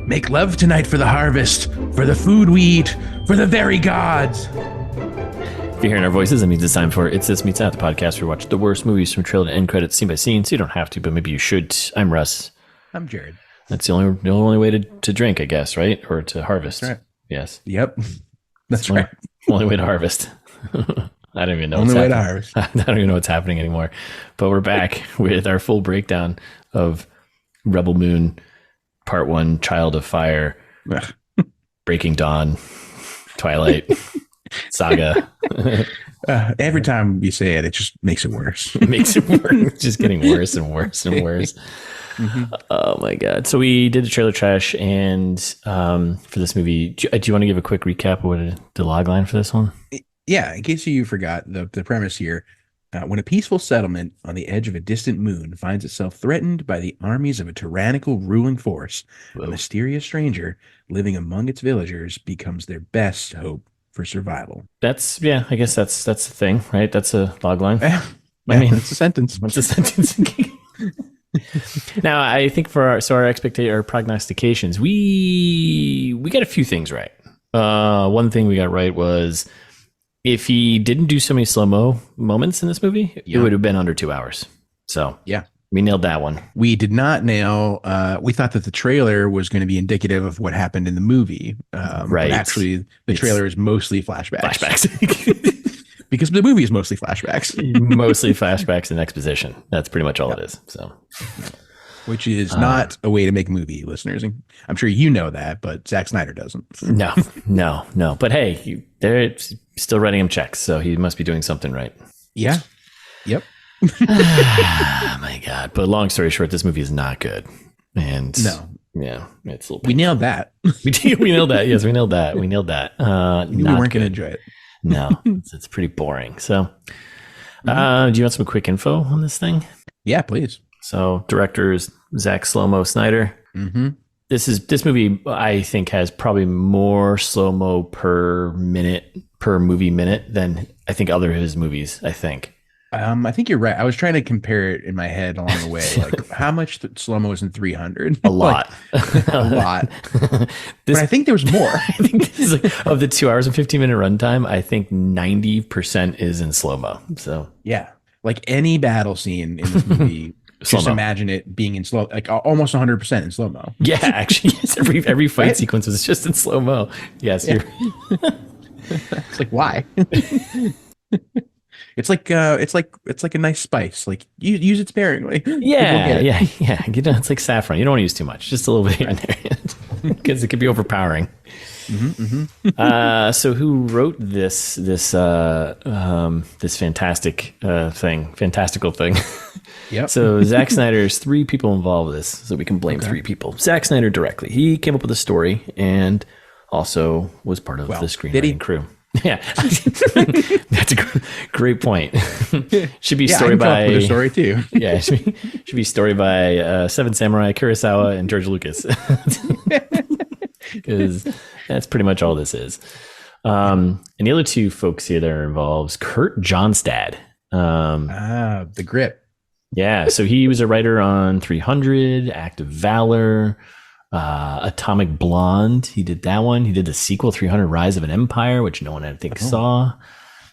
Make love tonight for the harvest, for the food we eat, for the very gods. If you're hearing our voices, that means it's time for It's This Meets That, the podcast where we watch the worst movies from trailer to end credits, scene by scene, so you don't have to, but maybe you should. I'm Russ. I'm Jared. That's the only way to drink, I guess, right? Or to harvest. That's right. Yes. Yep. That's right. Only way to harvest. I don't even know. Only way to harvest. I don't even know what's happening anymore. But we're back with our full breakdown of Rebel Moon, Part 1, Child of Fire, Breaking Dawn, Twilight, Saga. Every time you say it, it just makes it worse. It makes it worse. It's just getting worse and worse and worse. Mm-hmm. Oh my God. So we did the trailer trash, and for this movie, do you want to give a quick recap of what the log line for this one? Yeah, in case you forgot the premise here, when a peaceful settlement on the edge of a distant moon finds itself threatened by the armies of a tyrannical ruling force, a mysterious stranger living among its villagers becomes their best hope for survival. I guess that's the thing, right? That's a log line. I mean, it's a sentence. What's a sentence? Now, I think for our prognostications, we got a few things right. One thing we got right was if he didn't do so many slow-mo moments in this movie, it would have been under 2 hours. So yeah, we nailed that one. We did not nail. We thought that the trailer was going to be indicative of what happened in the movie. Right. But actually, the trailer is mostly flashbacks. Because the movie is mostly flashbacks. Mostly flashbacks and exposition. That's pretty much all it is. So, which is not a way to make a movie, listeners. I'm sure you know that, but Zack Snyder doesn't. No. But hey, they're still writing him checks, so he must be doing something right. Yeah. Yep. Oh my God. But long story short, this movie is not good. And no. Yeah, it's a little we nailed that. We nailed that. Yes, we nailed that. We nailed that. We weren't going to enjoy it. No, it's pretty boring. So, do you want some quick info on this thing? Yeah, please. So, director is Zack Slo-mo Snyder. Mm-hmm. This movie, I think, has probably more slow-mo per movie minute than I think other of his movies. I think you're right. I was trying to compare it in my head along the way. Like how much slow-mo is in 300? A lot. A lot. But I think there was more. I think this is like, of the 2 hours and 15-minute runtime, I think 90% is in slow-mo. So yeah, like any battle scene in this movie, just imagine it being in slow, like almost 100% in slow-mo. Yeah, actually, yes, every fight sequence was just in slow-mo. Yes, yeah. It's like why? It's like a nice spice. Like use it sparingly. Yeah. It's like saffron. You don't want to use too much. Just a little bit here and there, because it could be overpowering. So who wrote this fantastical thing? Yep. So Zack Snyder's 3 people involved with this, so we can blame 3 people. Zack Snyder directly. He came up with the story and also was part of the screenwriting crew. Yeah, that's a great point. Should be story by a story too. Yeah, should be story by Seven Samurai, Kurosawa, and George Lucas, because that's pretty much all this is. And the other 2 folks here that are involved, Kurt Johnstad. The Grip. Yeah, so he was a writer on 300, Act of Valor, Atomic Blonde. He did that one. He did the sequel 300 Rise of an Empire, which no one I think saw.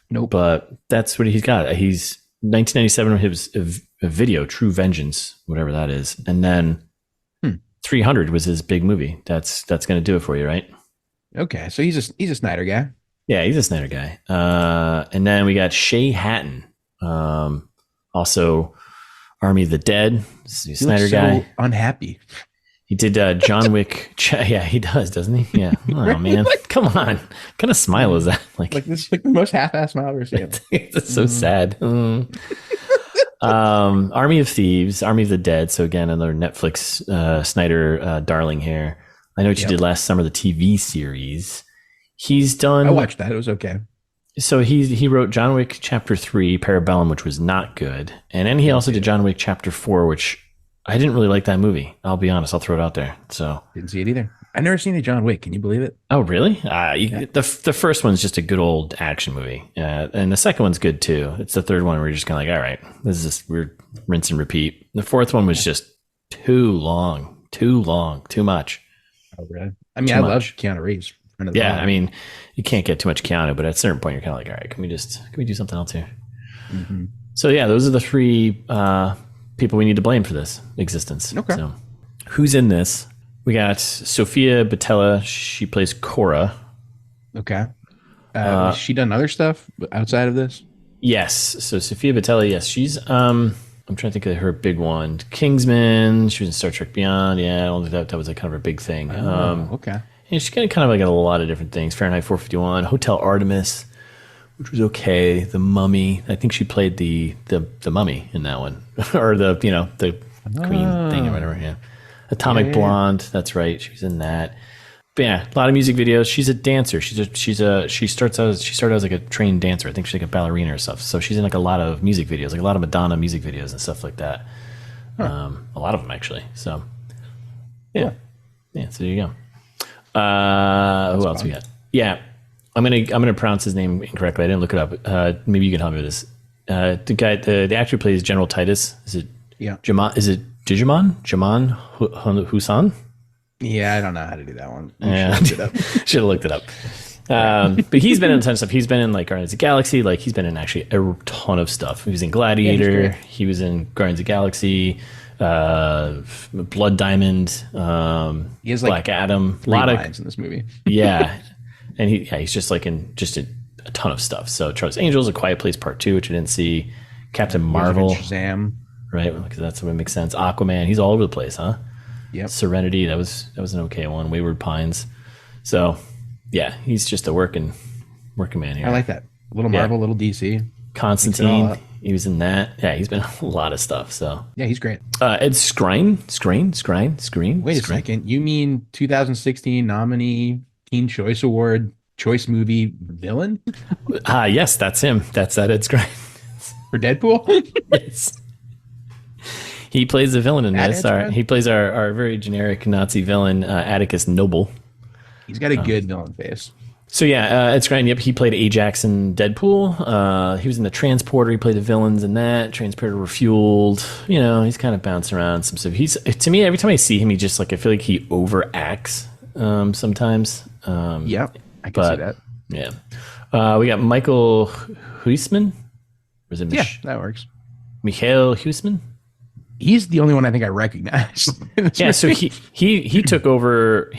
Nope. But that's what he's got. He's 1997 his a video, True Vengeance, whatever that is. And then 300 was his big movie. That's going to do it for you, right? Okay, so he's a Snyder guy. Yeah, he's a Snyder guy. And then we got Shay Hatton, also Army of the Dead. He's a Snyder guy. Unhappy. He did John Wick. Yeah, he does, doesn't he? Yeah. Oh man, come on. What kind of smile is that? Like this is like the most half-assed smile I've ever seen. It's so sad. Army of Thieves, Army of the Dead. So again, another Netflix Snyder darling here. I know what you did last summer, the TV series. He's done. I watched that. It was okay. So he wrote John Wick Chapter 3, Parabellum, which was not good, and then he also did John Wick Chapter 4, which I didn't really like that movie. I'll be honest. I'll throw it out there. So didn't see it either. I've never seen a John Wick. Can you believe it? Oh, really? The first one's just a good old action movie, and the second one's good too. It's the third one where you're just kind of like, all right, this is just we're rinse and repeat. The fourth one was just too long, too much. Oh, really? I mean, I love Keanu Reeves. Yeah, I mean, you can't get too much Keanu, but at a certain point, you're kind of like, all right, can we do something else here? Mm-hmm. So yeah, those are the three people we need to blame for this existence. Okay. So who's in this? We got Sofia Boutella. She plays Cora. Okay. Has she done other stuff outside of this? Yes. So Sofia Boutella, yes, she's I'm trying to think of her big one. Kingsman. She was in Star Trek Beyond. Yeah, I don't think that was like kind of a big thing. Okay. And she's kind of like a lot of different things. Fahrenheit 451, Hotel Artemis, which was okay. The Mummy. I think she played the mummy in that one, or the queen thing or whatever. Yeah. Atomic Blonde. That's right. She's in that. But yeah, a lot of music videos. She's a dancer. She started out as like a trained dancer. I think she's like a ballerina or stuff. So she's in like a lot of music videos, like a lot of Madonna music videos and stuff like that. A lot of them actually. So yeah, yeah. So there you go. Who else we got? Yeah, I'm gonna pronounce his name incorrectly. I didn't look it up. Maybe you can help me with this. The actor who plays General Titus. Is it? Yeah. Djimon Hounsou? Yeah, I don't know how to do that one. Should have looked it up. But he's been in a ton of stuff. He's been in like Guardians of the Galaxy. Like he's been in actually a ton of stuff. He was in Gladiator. Yeah, he was in Guardians of the Galaxy. Blood Diamond. He has like Black Adam. A lot of lines in this movie. Yeah, and he's just like in just a ton of stuff. So Charlie's Angels, A Quiet Place Part 2, which I didn't see. Captain Marvel. Shazam. Right, because that's what makes sense. Aquaman, he's all over the place, huh? Yeah. Serenity, that was an okay one. Wayward Pines. So, yeah, he's just a working man here. I like that. A little Marvel, a little DC. Constantine, he was in that. Yeah, he's been in a lot of stuff. So yeah, he's great. Ed Skrein. Wait a second. You mean 2016 nominee Teen Choice Award Choice Movie villain? Yes, that's him. That's that Ed Skrein. For Deadpool? Yes. He plays the villain in this. He plays our very generic Nazi villain, Atticus Noble. He's got a good villain face. So yeah, Ed Skrein, yep, he played Ajax in Deadpool. He was in The Transporter. He played the villains in that. Transporter Refueled. You know, he's kind of bouncing around some stuff. To me, every time I see him, he just like, I feel like he overacts sometimes. Yeah, I can see that. Yeah. We got Michiel Huisman. Was it that works. Michiel Huisman? He's the only one I think I recognize. Yeah, so he took over.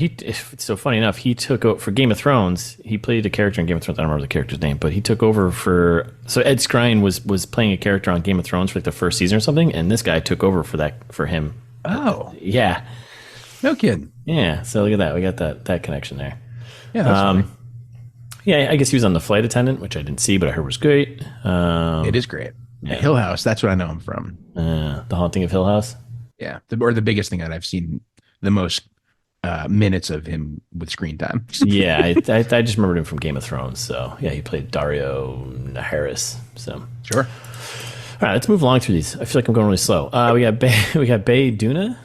So funny enough, he took over for Game of Thrones. He played a character in Game of Thrones. I don't remember the character's name, but he took over for. So Ed Skrein was playing a character on Game of Thrones for like the first season or something, and this guy took over for him. Oh, yeah, no kidding. Yeah, so look at that. We got that connection there. Yeah, that's funny. Yeah, I guess he was on The Flight Attendant, which I didn't see, but I heard was great. It is great. Yeah. Hill House, that's what I know him from. The Haunting of Hill House? Yeah, or the biggest thing that I've seen the most minutes of him with screen time. Yeah, I just remembered him from Game of Thrones. So, yeah, he played Dario Naharis. So, sure. All right, let's move along through these. I feel like I'm going really slow. We got Bae Doona,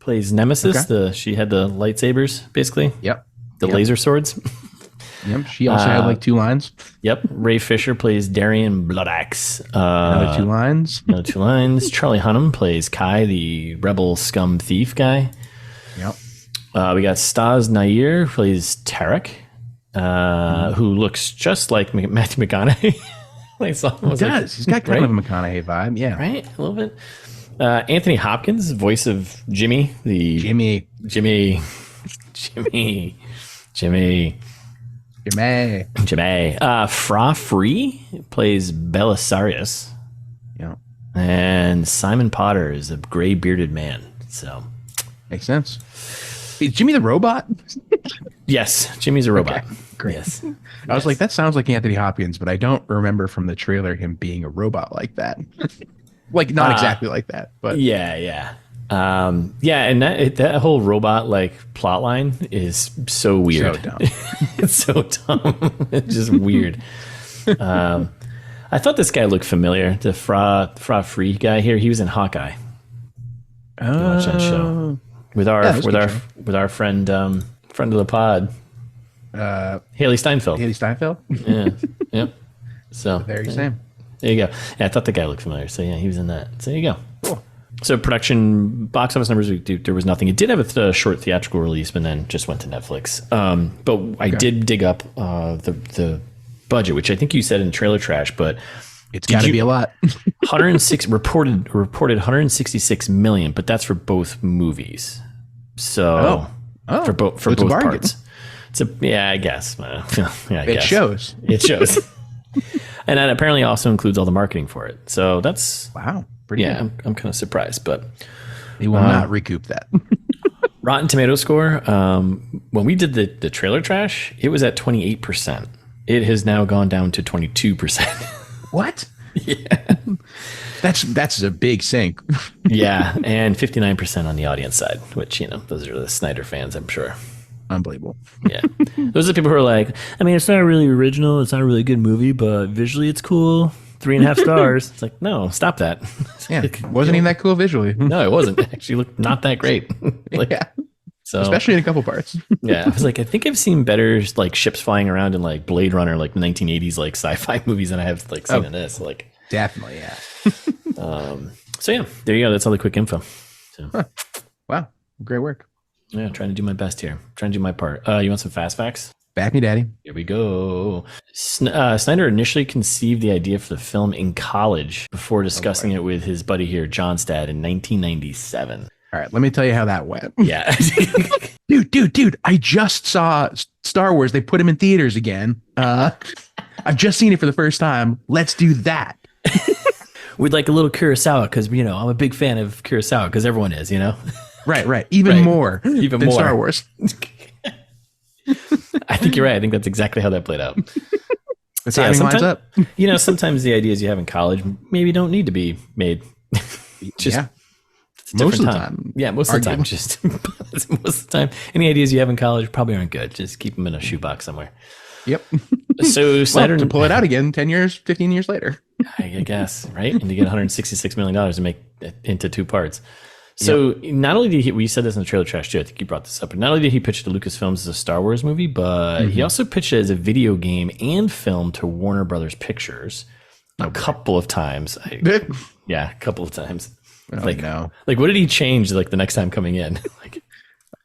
plays Nemesis. Okay. She had the lightsabers, basically. Yep. The laser swords. Yep. She also had like 2 lines. Yep. Ray Fisher plays Darian Bloodaxe. Another 2 lines. Another 2 lines. Charlie Hunnam plays Kai, the rebel scum thief guy. Yep. We got Staz Nair plays Tarek, who looks just like Matthew McConaughey. He does. He's got kind of a McConaughey vibe. Yeah. Right? A little bit. Anthony Hopkins, voice of Jimmy. Jimmy. Fra Fee plays Belisarius. Yeah. And Simon Potter is a gray bearded man. So makes sense. Is Jimmy the robot? Yes, Jimmy's a robot. Okay, great. Yes. I was like, that sounds like Anthony Hopkins, but I don't remember from the trailer him being a robot like that. Like not exactly like that, but yeah. And that whole robot like plot line is so weird. So dumb. It's so dumb. It's just weird. I thought this guy looked familiar. The Fra Fee guy here. He was in Hawkeye. Oh, watch that show with our friend Friend of the pod. Haley Steinfeld. Haley Steinfeld. Yeah. Yep. So Very same. there you go. Yeah, I thought the guy looked familiar. So yeah, he was in that. So there you go. Cool. So production box office numbers, there was nothing. It did have a short theatrical release, but then just went to Netflix. But I did dig up the budget, which I think you said in Trailer Trash, but it's got to be a lot. 106 reported 166 million, but that's for both movies. So for both parts. Yeah, I guess. It shows. It shows. And that apparently also includes all the marketing for it. So that's pretty good. I'm kind of surprised, but they will not recoup that. Rotten Tomato score. When we did the Trailer Trash, it was at 28%. It has now gone down to 22%. What? Yeah, that's a big sink. Yeah, and 59% on the audience side, which those are the Snyder fans, I'm sure. Unbelievable. Yeah, those are the people who are like, I mean, it's not really original, it's not a really good movie, but visually it's cool. 3.5 stars. It's like, no, stop that. Yeah, it wasn't even that cool visually. No, it wasn't. It actually looked not that great. Yeah. So, especially in a couple parts. Yeah, I was like, I think I've seen better like ships flying around in like Blade Runner, like 1980s like sci-fi movies than I have like seen in this. Like, definitely, yeah. So yeah, there you go. That's all the quick info. So, wow, great work. Yeah, trying to do my best here. Trying to do my part. You want some fast facts? Back me, daddy. Here we go. Snyder initially conceived the idea for the film in college before discussing it with his buddy here, John Stad, in 1997. All right, let me tell you how that went. Yeah. Dude, I just saw Star Wars. They put him in theaters again. I've just seen it for the first time. Let's do that. We'd like a little Kurosawa because, I'm a big fan of Kurosawa because everyone is, Right. Even more than Star Wars. I think you're right. I think that's exactly how that played out. The timing lines up. Sometimes the ideas you have in college maybe don't need to be made. Most of the time. Yeah, most of the time. Just most of the time. Any ideas you have in college probably aren't good. Just keep them in a shoebox somewhere. Yep. So Saturn to pull it out again 10 years, 15 years later. I guess, right? And to get $166 million to make it into 2 parts. So not only did we said this in the Trailer Trash too, I think you brought this up, but not only did he pitch it to Lucasfilms as a Star Wars movie, but he also pitched it as a video game and film to Warner Brothers Pictures a couple of times. A couple of times. No. Like what did he change like the next time coming in? Like,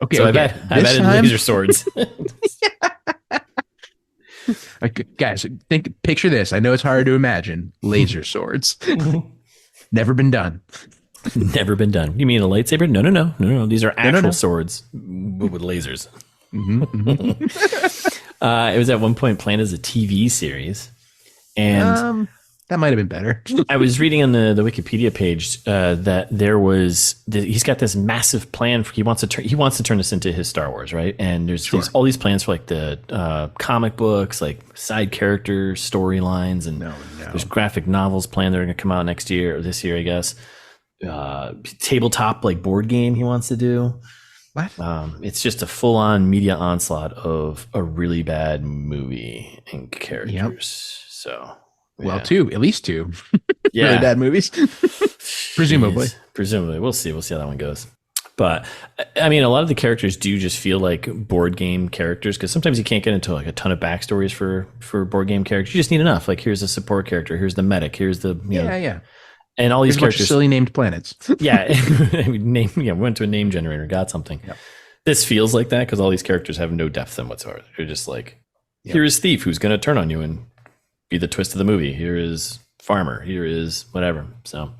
okay, so I've added laser swords. Guys, picture this. I know it's hard to imagine. Laser swords. Never been done. Never been done. You mean a lightsaber? No. These are actual swords with lasers. It was at one point planned as a TV series, and that might have been better. I was reading on the Wikipedia page that he's got this massive plan. He wants to turn this into his Star Wars, right? And there's all these plans for like the comic books, like side characters, storylines, and there's graphic novels planned that are going to come out next year or this year, I guess. Tabletop like board game he wants to do. What? It's just a full-on media onslaught of a really bad movie and characters. Yep. So, well, at least 2. Yeah. Really bad movies. Presumably, we'll see how that one goes. But I mean, a lot of the characters do just feel like board game characters because sometimes you can't get into like a ton of backstories for board game characters. You just need enough. Like, here's a support character, here's the medic, here's the and all these characters, silly named planets. We went to a name generator, got something. Yep. This feels like that because all these characters have no depth in whatsoever. They're just like, here is thief who's going to turn on you and be the twist of the movie. Here is farmer. Here is whatever. So,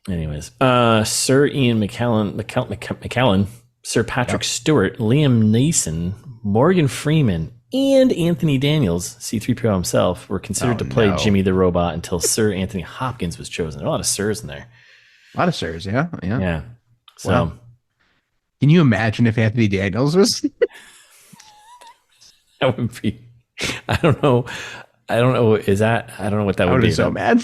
anyways, Sir Ian McKellen, Sir Patrick Stewart, Liam Neeson, Morgan Freeman, and Anthony Daniels, C-3PO himself, were considered to play Jimmy the Robot until Sir Anthony Hopkins was chosen. There are a lot of sirs in there. A lot of sirs, yeah. So, can you imagine if Anthony Daniels was? That would be. I don't know. I don't know what that would be. So mad.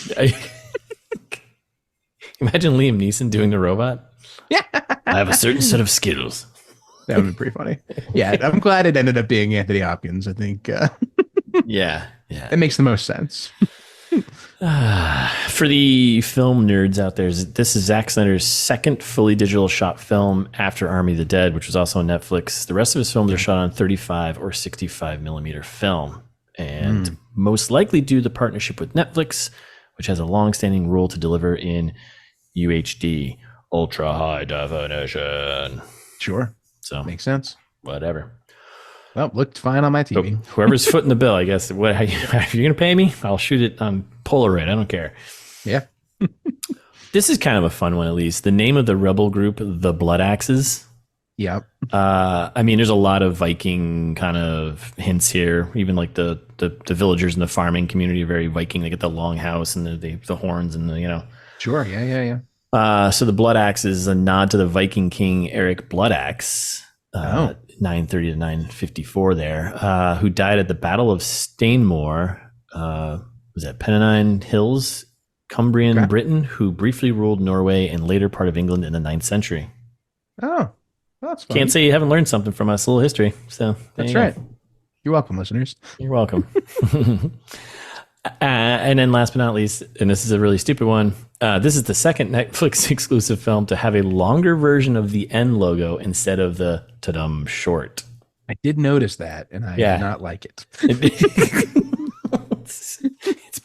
Imagine Liam Neeson doing the robot. Yeah. I have a certain set of skills. That would be pretty funny. Yeah, I'm glad it ended up being Anthony Hopkins. I think. Yeah. It makes the most sense. For the film nerds out there, this is Zack Snyder's second fully digital shot film after Army of the Dead, which was also on Netflix. The rest of his films are shot on 35 or 65 millimeter film, and most likely due to the partnership with Netflix, which has a long-standing rule to deliver in UHD, ultra high definition. Sure. So makes sense. Whatever. Well, looked fine on my TV. So, whoever's footing the bill, I guess. If you're going to pay me, I'll shoot it on Polaroid. I don't care. Yeah. This is kind of a fun one, at least. The name of the rebel group, the Blood Axes. Yeah. I mean, there's a lot of Viking kind of hints here. Even like the villagers in the farming community are very Viking. They get the long house and the horns and the. Sure. Yeah. So the Blood Axe is a nod to the Viking king Eric Bloodaxe. 930 to 954 there, who died at the Battle of Stainmore, was that Pennine Hills, Cumbrian Britain, who briefly ruled Norway and later part of England in the 9th century. Oh, that's fun. Can't say you haven't learned something from us, a little history. So that's right. You're welcome, listeners. You're welcome. And then last but not least, and this is a really stupid one, this is the second Netflix exclusive film to have a longer version of the N logo instead of the ta-dum short. I did notice that, and I did not like it.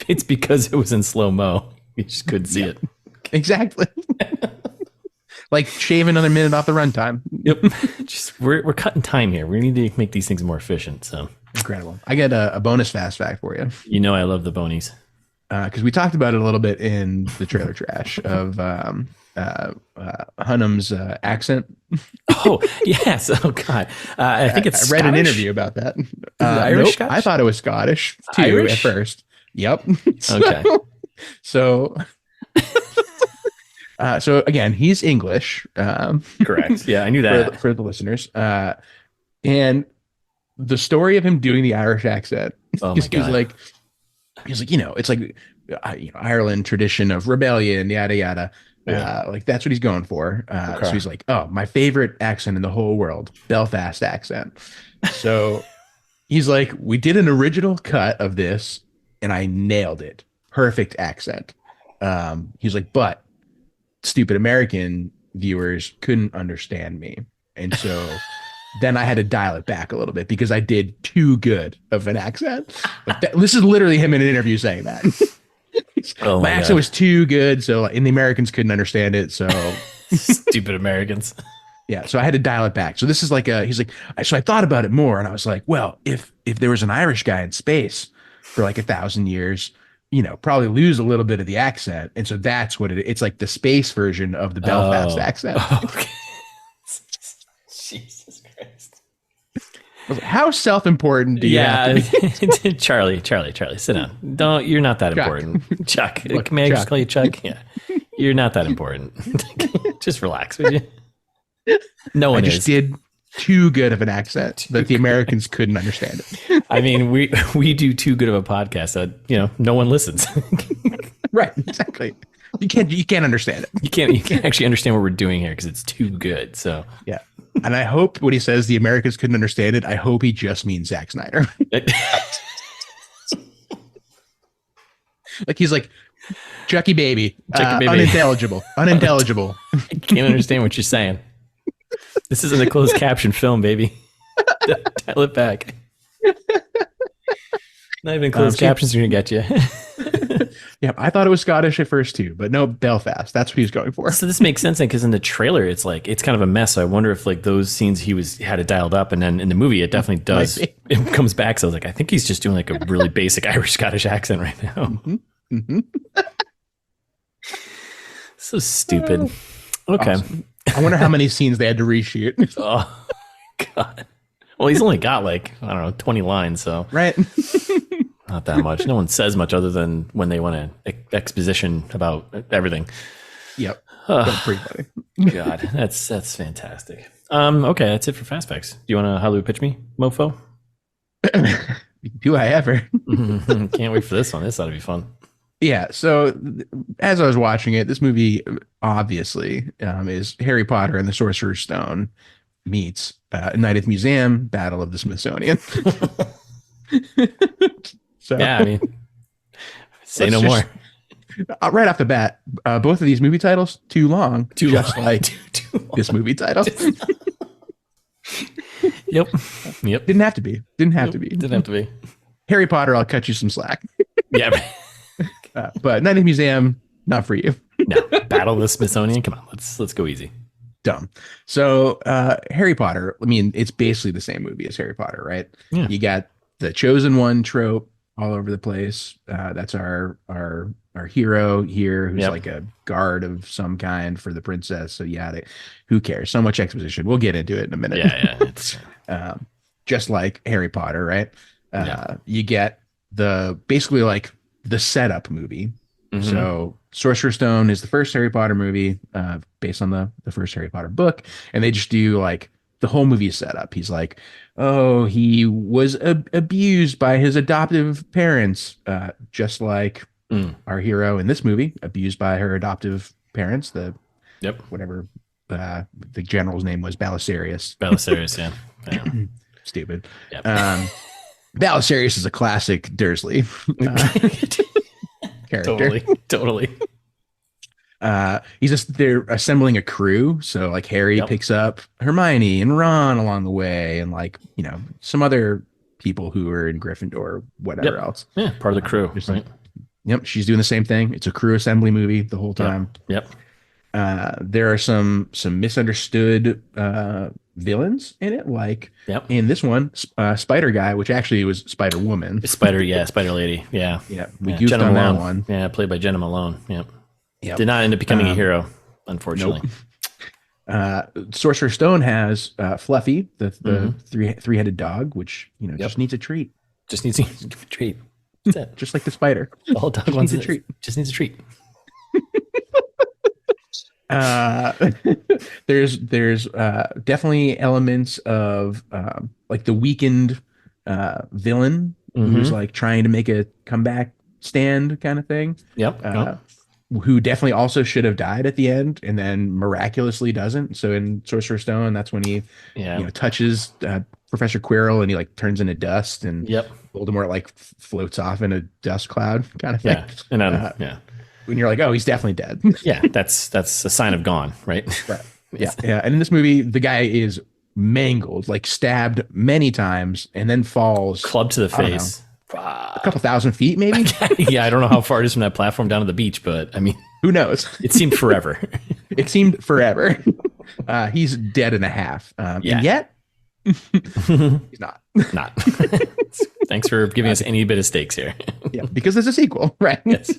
It's because it was in slow-mo. You just couldn't see it. Exactly. Like shave another minute off the runtime. Yep. Just we're cutting time here. We need to make these things more efficient. So incredible. I got a bonus fast fact for you. You know I love the bonies. Because we talked about it a little bit in the trailer trash of Hunnam's accent. Oh, yes. Oh, God. I think it's I read Scottish? an interview about that. Irish, nope, Scottish? I thought it was Scottish too Irish? at first. Yep. Okay. So again, he's English. Correct. Yeah, I knew that. For the listeners. And the story of him doing the Irish accent, Oh my God. he's like, it's like Ireland tradition of rebellion, yada yada. Yeah. Like that's what he's going for. So he's like, oh, my favorite accent in the whole world, Belfast accent. So he's like, we did an original cut of this, and I nailed it, perfect accent. He's like, but stupid American viewers couldn't understand me, and so then I had to dial it back a little bit because I did too good of an accent. But this is literally him in an interview saying that. My accent was too good, and the Americans couldn't understand it. So stupid Americans. Yeah, so I had to dial it back. So this is like he's like, so I thought about it more, and I was like, well, if there was an Irish guy in space for like 1,000 years, probably lose a little bit of the accent, and so that's what it's like, the space version of the Belfast accent. Okay. Jesus Christ! I was like, how self-important do you have to be? Charlie, sit down. You're not that important. Chuck. Look, May I just Chuck. call you Chuck? Yeah. You're not that important. Just relax, would you? No one I just did too good of an accent that the Americans couldn't understand it. I mean, we do too good of a podcast that, no one listens. Right, exactly. You can't understand it. You can't actually understand what we're doing here because it's too good. So yeah. And I hope when he says the Americans couldn't understand it, I hope he just means Zack Snyder. Like he's like, Chucky baby, unintelligible. I can't understand what you're saying. This isn't a closed caption film, baby. Dial it back. Not even closed captions are gonna get you. Yeah, I thought it was Scottish at first too, but no, Belfast. That's what he was going for. So this makes sense then, because in the trailer, it's kind of a mess. So I wonder if like those scenes he had it dialed up, and then in the movie it definitely does. It comes back. So I was like, I think he's just doing like a really basic Irish Scottish accent right now. Mm-hmm. Mm-hmm. So stupid. Okay. Awesome. I wonder how many scenes they had to reshoot. Oh God. Well, he's only got 20 lines, so right. Not that much. No one says much other than when they want an exposition about everything. Yep. That's pretty funny. God, that's fantastic. Okay, that's it for Fast Facts. Do you want to Hollywood pitch me, mofo? Do I ever? Can't wait for this one. This ought to be fun. Yeah. So as I was watching it, this movie obviously is Harry Potter and the Sorcerer's Stone meets Night at the Museum, Battle of the Smithsonian. So yeah, I mean, say no more. Right off the bat, both of these movie titles too long, Too just long. like Too long. this movie title. Yep. Yep. Didn't have to be. Didn't have Nope, to be. Didn't have to be. Harry Potter, I'll cut you some slack. Yeah. But Night at the Museum, not for you. No. Battle of the Smithsonian. Come on. Let's go easy. Dumb. So Harry Potter, I mean, it's basically the same movie as Harry Potter, right? Yeah. You got the chosen one trope all over the place. That's our hero here, who's Yep. like a guard of some kind for the princess. So yeah, who cares? So much exposition. We'll get into it in a minute. Yeah. It's Just like Harry Potter, right? Yeah. You get basically like the setup movie. Mhm. So Sorcerer's Stone is the first Harry Potter movie, based on the first Harry Potter book, and they just do like the whole movie setup. He's like, oh, he was abused by his adoptive parents, just like our hero in this movie, abused by her adoptive parents. Yep. Whatever the general's name was, Belisarius. Belisarius. Yeah. Stupid. Yep. Belisarius is a classic Dursley character. Totally. They're assembling a crew, so like Harry picks up Hermione and Ron along the way, and like some other people who are in Gryffindor, whatever else. Yeah, part of the crew. Right? Yep, she's doing the same thing. It's a crew assembly movie the whole time. Yep. There are some misunderstood villains in it, like in this one, Spider Guy, which actually was Spider Woman. Spider Lady. Yeah. We goofed on that one. Yeah, played by Jenna Malone. Yep. Yep. Did not end up becoming a hero, unfortunately. Nope. Sorcerer's Stone has Fluffy, the three-headed dog, which just needs a treat. Just needs a treat. That's it. Just like the spider. The whole dog wants a treat. Just needs a treat. There's definitely elements of like the weakened villain who's like trying to make a comeback stand kind of thing. Yep. Who definitely also should have died at the end and then miraculously doesn't. So in Sorcerer's Stone, that's when he touches Professor Quirrell and he like turns into dust, and Voldemort like floats off in a dust cloud kind of thing. And when you're like, oh, he's definitely dead. Yeah, that's a sign of gone, right? Right. Yeah. And in this movie, the guy is mangled, like stabbed many times, and then falls. Club to the face. A couple thousand feet, maybe. Yeah, I don't know how far it is from that platform down to the beach, but I mean, who knows? It seemed forever. It seemed forever. He's dead and a half. And yet, he's not. Thanks for giving us any bit of stakes here. Yeah, because there's a sequel, right? Yes.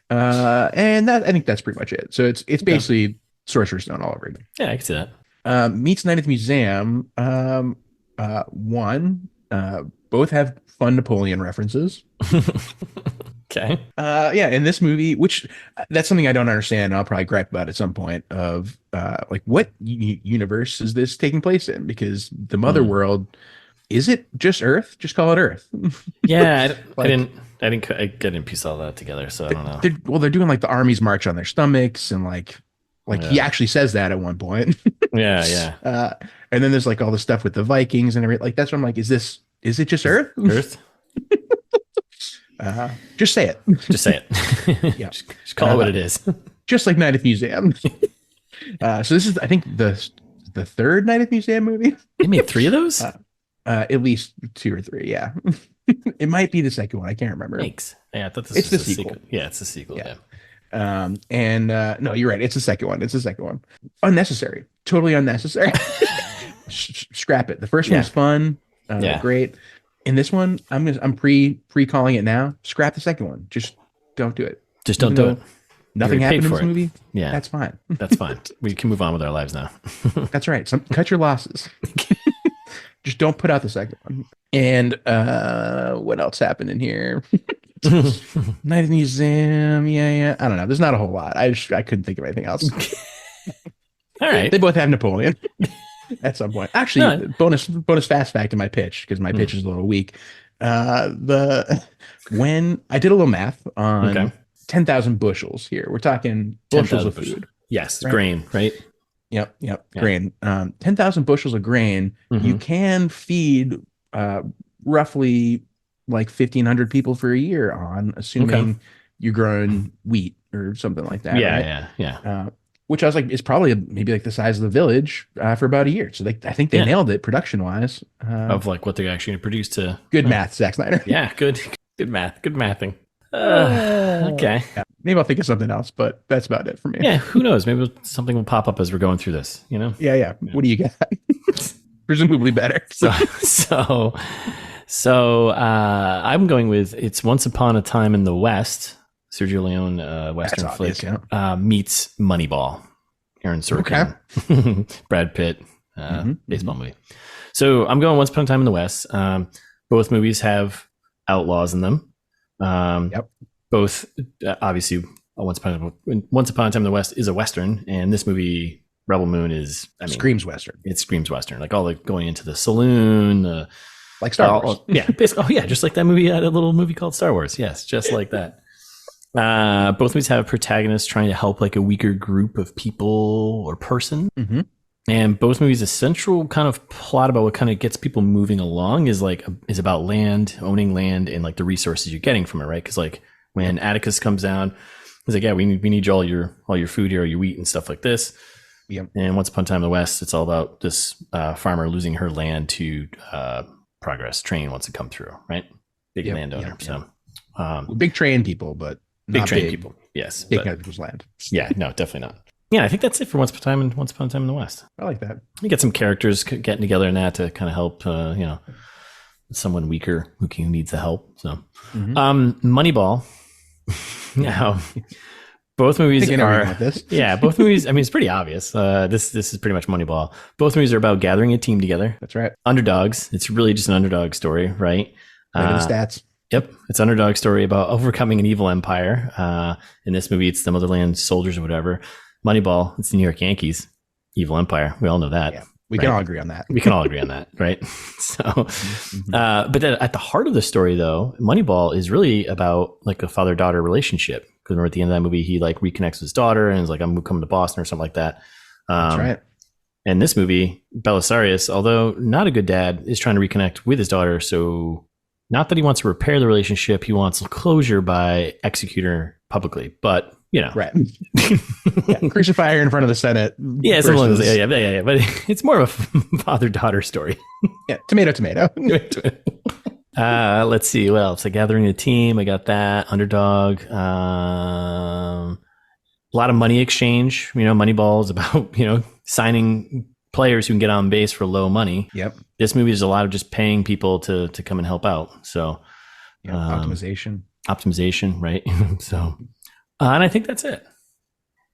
And I think that's pretty much it. So it's basically Sorcerer's Stone all over again. Yeah, I can see that. Meets Night at the Museum. Both have fun Napoleon references. Okay. In this movie, which that's something I don't understand, and I'll probably gripe about at some point, of like what universe is this taking place in? Because the mother world, is it just Earth? Just call it Earth. Yeah, I didn't piece all that together, so I don't know. They're doing like the armies march on their stomachs, and like he actually says that at one point. Yeah. And then there's like all the stuff with the Vikings and everything. Like that's what I'm like, is it just Earth? Earth? Just say it. Just say it. Yeah. Just call it what it is. Just like Night at the Museum. So this is, I think, the third Night at the Museum movie. They made 3 of those? At least 2 or 3, yeah. It might be the second one. I can't remember. Thanks. Yeah, I thought this was the sequel. Yeah, it's a sequel. Yeah. No, you're right. It's the second one. Unnecessary. Totally unnecessary. Scrap it. The first one was fun. Great. In this one, I'm pre-calling it now. Scrap the second one. Just don't do it. Just don't do it. Nothing happened in this movie. Yeah, that's fine. That's fine. We can move on with our lives now. That's right. Cut your losses. Just don't put out the second one. And what else happened in here? Night at the Museum. Yeah. I don't know. There's not a whole lot. I couldn't think of anything else. All right. They both have Napoleon at some point. Actually, bonus fast fact in my pitch, because my pitch is a little weak. When I did a little math on 10,000 bushels here, we're talking bushels of food. Yes, right? Grain, right? Yep. Grain. 10,000 bushels of grain. You can feed roughly like 1,500 people for a year on, assuming you're growing wheat or something like that. Yeah, Right? yeah. Which I was like, is probably maybe like the size of the village for about a year. So I think they nailed it production wise. Of like what they're actually going to produce to. Good math, Zack Snyder. Yeah, good math. Good mathing. Okay. Yeah, maybe I'll think of something else, but that's about it for me. Yeah, who knows? Maybe something will pop up as we're going through this, you know? Yeah. What do you get? Presumably better. So I'm going with It's Once Upon a Time in the West, Sergio Leone Western obvious, flick, meets Moneyball, Aaron Sorkin, Brad Pitt, baseball movie. So I'm going Once Upon a Time in the West. Both movies have outlaws in them. Both, obviously, Once Upon a Time in the West is a Western, and this movie, Rebel Moon, screams Western. It screams Western, like all the going into the saloon, like Star Wars. Basically. Just like that movie, that little movie called Star Wars. Yes, just like that. Both movies have protagonists trying to help like a weaker group of people or person. And both movies, the central kind of plot about what kind of gets people moving along is about land, owning land, and like the resources you're getting from it, right? Because like when Atticus comes down, he's like, yeah, we need all your food here, your wheat and stuff like this. And Once Upon a Time in the West, it's all about this farmer losing her land to Progress train wants to come through, right? Big landowner. So big train people, but big train people. Yes. Big people's land. Yeah, no, definitely not. Yeah, I think that's it for Once Upon a Time in the West. I like that. You get some characters getting together in that to kind of help, someone weaker who needs the help. So, Moneyball. Now, both movies are. Both movies. I mean, it's pretty obvious. This is pretty much Moneyball. Both movies are about gathering a team together. That's right. Underdogs. It's really just an underdog story, right? Look at the stats. Yep, it's an underdog story about overcoming an evil empire. In this movie, it's the Motherland Soldiers or whatever. Moneyball, it's the New York Yankees, evil empire. We all know that. Yeah, we can all agree on that. We can all agree on that, right? So, but then at the heart of the story, though, Moneyball is really about like a father-daughter relationship. Because remember at the end of that movie, he like reconnects with his daughter and is like, I'm coming to Boston or something like that. That's right. And this movie, Belisarius, although not a good dad, is trying to reconnect with his daughter. So not that he wants to repair the relationship, he wants closure by executing her publicly. But right. Crucify her in front of the Senate. Yeah, yeah. But it's more of a father-daughter story. Yeah, tomato. Let's see what else. Gathering a team. I got that. Underdog. A lot of money exchange. Moneyball is about signing players who can get on base for low money. Yep. This movie is a lot of just paying people to come and help out. So optimization, right? So. And I think that's it.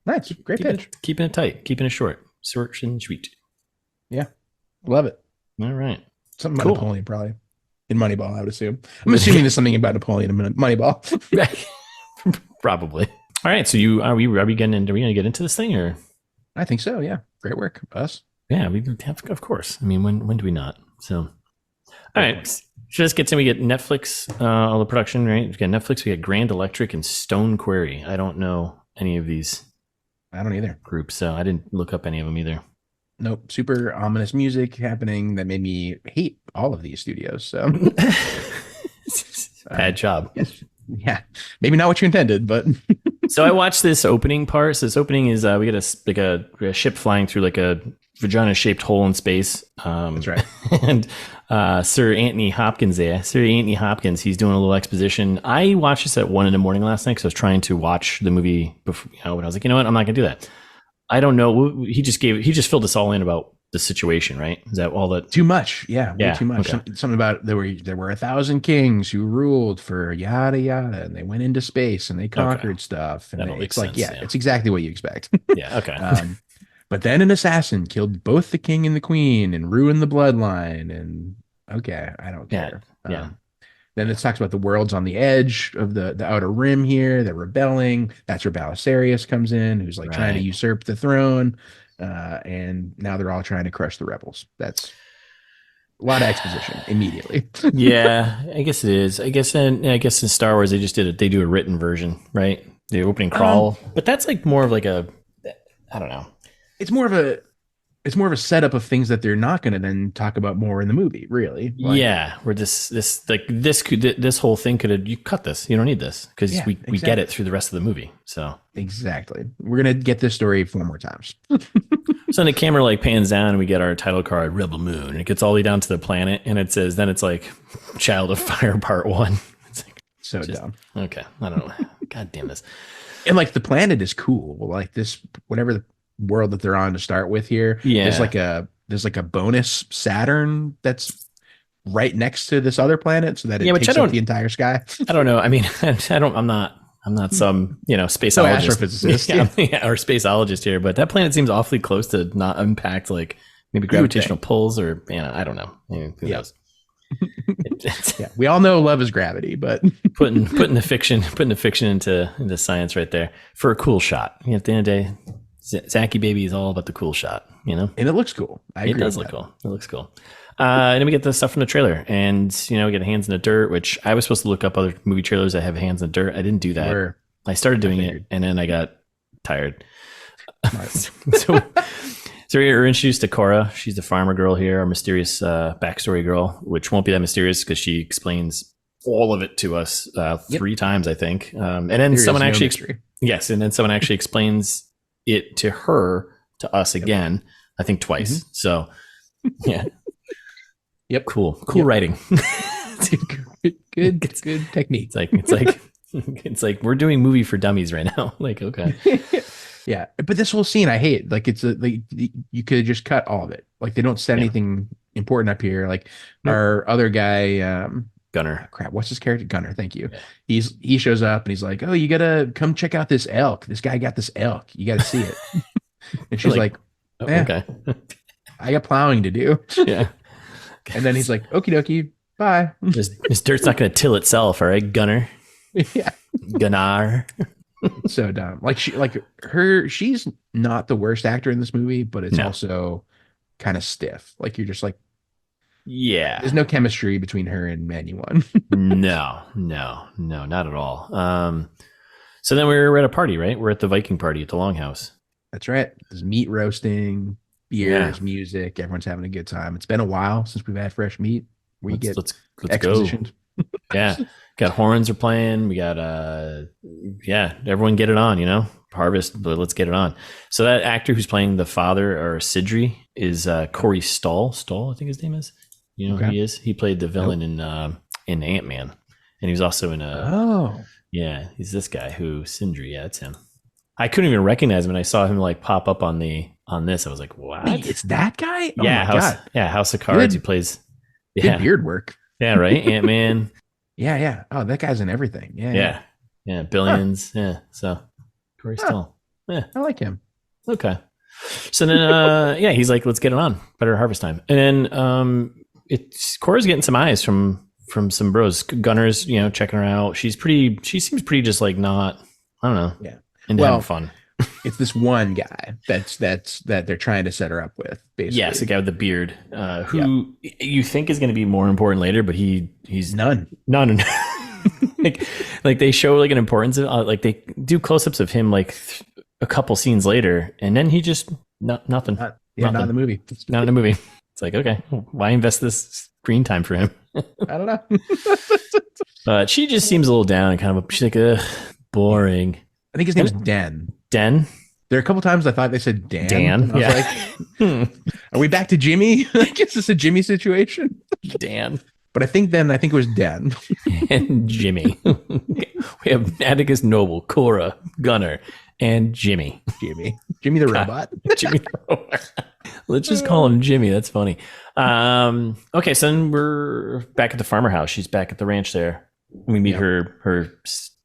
Nice. Great pitch. Keeping it tight. Keeping it short and sweet. Yeah. Love it. All right. Something about Napoleon, probably. In Moneyball, I would assume. I'm assuming there's something about Napoleon in Moneyball. Probably. All right. So are we going to get into this thing or? I think so. Yeah. Great work. Us. Yeah. We have, of course. I mean, when do we not? So, all right. So let's get to, we get Netflix, all the production, right? We got Netflix, we got Grand Electric and Stone Quarry. I don't know any of these. I don't either. Groups, so I didn't look up any of them either. Nope. Super ominous music happening that made me hate all of these studios. So bad job. Yes. Yeah. Maybe not what you intended, but. So I watched this opening part. So this opening is we get a ship flying through like a vagina-shaped hole in space. That's right. And Sir Anthony Hopkins, he's doing a little exposition. I watched this at 1 a.m. last night because I was trying to watch the movie before, and I was like, you know what, I'm not gonna do that. I don't know. He just filled us all in about the situation, right? Is that all that? Too much. Yeah. Way too much. Okay. Something about there were 1,000 kings who ruled for yada yada, and they went into space and they conquered stuff. And it's like, it's exactly what you expect. Yeah. Okay. But then an assassin killed both the king and the queen and ruined the bloodline. And okay, I don't care. Yeah. Then it talks about the world's on the edge of the outer rim here. They're rebelling. That's where Belisarius comes in, who's like trying to usurp the throne. And now they're all trying to crush the rebels. That's a lot of exposition immediately. Yeah, I guess it is. I guess in Star Wars they do a written version, right? The opening crawl, but that's like more of like I don't know. It's more of a it's more of a setup of things that they're not going to then talk about more in the movie, really. Like, yeah, where this whole thing could have, you cut this. You don't need this because Yeah, we exactly. get it through the rest of the movie. So Exactly. We're going to get this story 4 more times. then the camera like pans down and we get our title card, Rebel Moon, and it gets all the way down to the planet, and it says, then it's like Child of Fire Part 1. It's like, So dumb. okay, I don't know. God damn this. And like the planet is cool. Like this, whatever the world that they're on to start with here. Yeah. There's like a bonus Saturn that's right next to this other planet, so that it takes up the entire sky. I don't know. I mean, I'm not some, spaceologist astrophysicist. or spaceologist here, but that planet seems awfully close to not impact like maybe gravitational pulls or, I don't know. Who knows? Yeah, we all know love is gravity, but putting the fiction into science right there for a cool shot. At the end of the day, Zacky baby is all about the cool shot, And it looks cool. It does look cool. It looks cool. And then we get the stuff from the trailer, and we get Hands in the Dirt, which I was supposed to look up other movie trailers that have Hands in the Dirt. I didn't do that. I started doing it, and then I got tired. So we're introduced to Cora. She's the farmer girl here, our mysterious backstory girl, which won't be that mysterious because she explains all of it to us 3 times, I think. And then someone actually, and then someone actually explains it to her, to us again, I think twice. Mm-hmm. So, yeah. Yep. Cool writing. good technique. It's like we're doing movie for dummies right now. Like, okay. Yeah, but this whole scene I hate. Like, it's you could just cut all of it. Like, they don't set anything important up here. Like, our other guy, Gunner. Crap, what's his character? Gunner. Thank you. Yeah. He shows up and he's like, "Oh, you gotta come check out this elk. This guy got this elk. You gotta see it." And she's like, "Okay, I got plowing to do." Yeah. And then he's like, "Okie dokie, bye." This dirt's not gonna till itself, all right, Gunner. Yeah, Gunnar. So dumb. She's not the worst actor in this movie, but it's also kind of stiff. Like, you're just like, yeah, there's no chemistry between her and Manuan. No, not at all. So then we're at a party, right? We're at the Viking party at the Longhouse. That's right. There's meat roasting, beers, music. Everyone's having a good time. It's been a while since we've had fresh meat. Let's expositioned. Go. Yeah. Got horns are playing. We got everyone get it on, harvest, but let's get it on. So that actor who's playing the father, or Sidri, is Corey Stoll, I think his name is. You know who he is? He played the villain in Ant-Man, and he was also in he's this guy who Sindri. Yeah, that's him. I couldn't even recognize him, and I saw him like pop up on this. I was like, what? Wait, it's that guy? Oh yeah, my God. House of Cards. He plays good beard work. Yeah, right. Ant-Man. Yeah. Oh, that guy's in everything. Yeah. Billions. Huh. Yeah. So Corey Stoll. Yeah, I like him. Okay. So then, he's like, let's get it on. Better harvest time. And then Cora's getting some eyes from some bros. Gunner's, checking her out. She seems pretty just like not, I don't know. Yeah. And having fun. It's this one guy that they're trying to set her up with, basically. Yes, the guy with the beard, who you think is going to be more important later, but he's none. like they show like an importance of like they do close-ups of him like a couple scenes later, and then he just nothing. Not in the movie. Not in the movie. It's like, okay, why invest this screen time for him? I don't know. But she just seems a little down and kind of she's like, ugh, boring. I think his name is Den. Den? There are a couple times I thought they said Dan. Dan. I was like, are we back to Jimmy? I guess it's a Jimmy situation. Dan. But I think it was Den. And Jimmy. We have Atticus Noble, Cora, Gunner, and Jimmy. Jimmy the robot. Jimmy the robot. Let's just call him Jimmy. That's funny. Okay, so then we're back at the farmer house. She's back at the ranch there. We meet her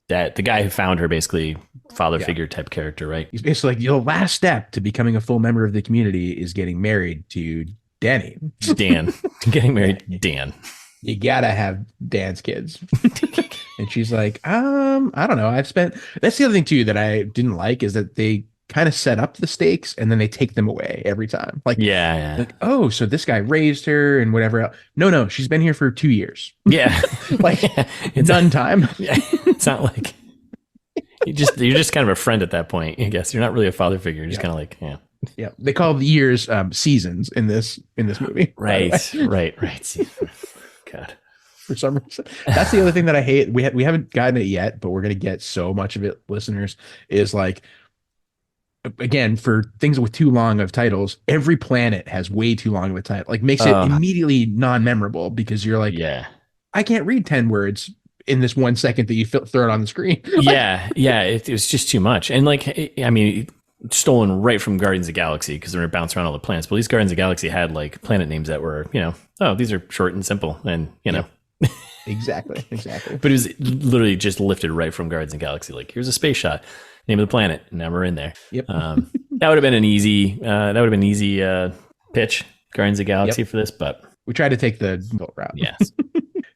dad, the guy who found her, basically father figure type character, right? He's basically like, the last step to becoming a full member of the community is getting married to Danny. Dan. Getting married to Dan. You gotta have Dan's kids. And she's like, I don't know. That's the other thing too that I didn't like, is that they kind of set up the stakes and then they take them away every time. Like, like, oh, so this guy raised her and whatever else. No, she's been here for 2 years. Yeah. Like, it's none time. Yeah. It's not like you're just kind of a friend at that point, I guess. You're not really a father figure. You're just kind of like, Yeah, they call the years seasons in this movie. Right. See, God. For some reason, that's the other thing that I hate. We haven't gotten it yet, but we're gonna get so much of it, listeners. Is like, again, for things with too long of titles, every planet has way too long of a title. Like, makes it immediately non-memorable because you're like, Yeah. I can't read 10 words in this 1 second that you throw it on the screen. Yeah. It was just too much. And like, I mean, stolen right from Guardians of the Galaxy because they're bouncing around all the planets. But at least Guardians of the Galaxy had like planet names that were, these are short and simple, and Exactly. But it was literally just lifted right from Guardians of the Galaxy. Like, here's a space shot, name of the planet, and now we're in there. Yep. That would have been an easy. Pitch, Guardians of the Galaxy for this, but we tried to take the middle route. Yes.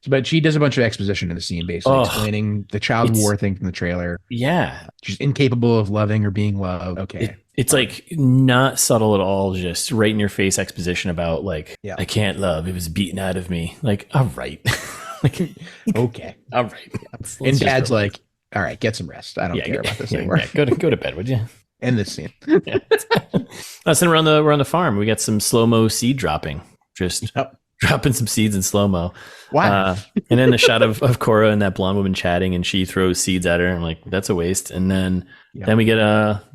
But she does a bunch of exposition in the scene, basically explaining the child war thing from the trailer. Yeah. She's incapable of loving or being loved. Okay. It's like not subtle at all, just right in your face exposition about like, I can't love. It was beaten out of me. Like, all right. Okay. All right. Let's and Dad's like, all right, get some rest. I don't care about this anymore. Go to bed, would you? End this scene. Then we're on the farm. We got some slow-mo seed dropping. Just dropping some seeds in slow-mo. Wow. And then the shot of Cora and that blonde woman chatting, and she throws seeds at her. I'm like, that's a waste. And then we get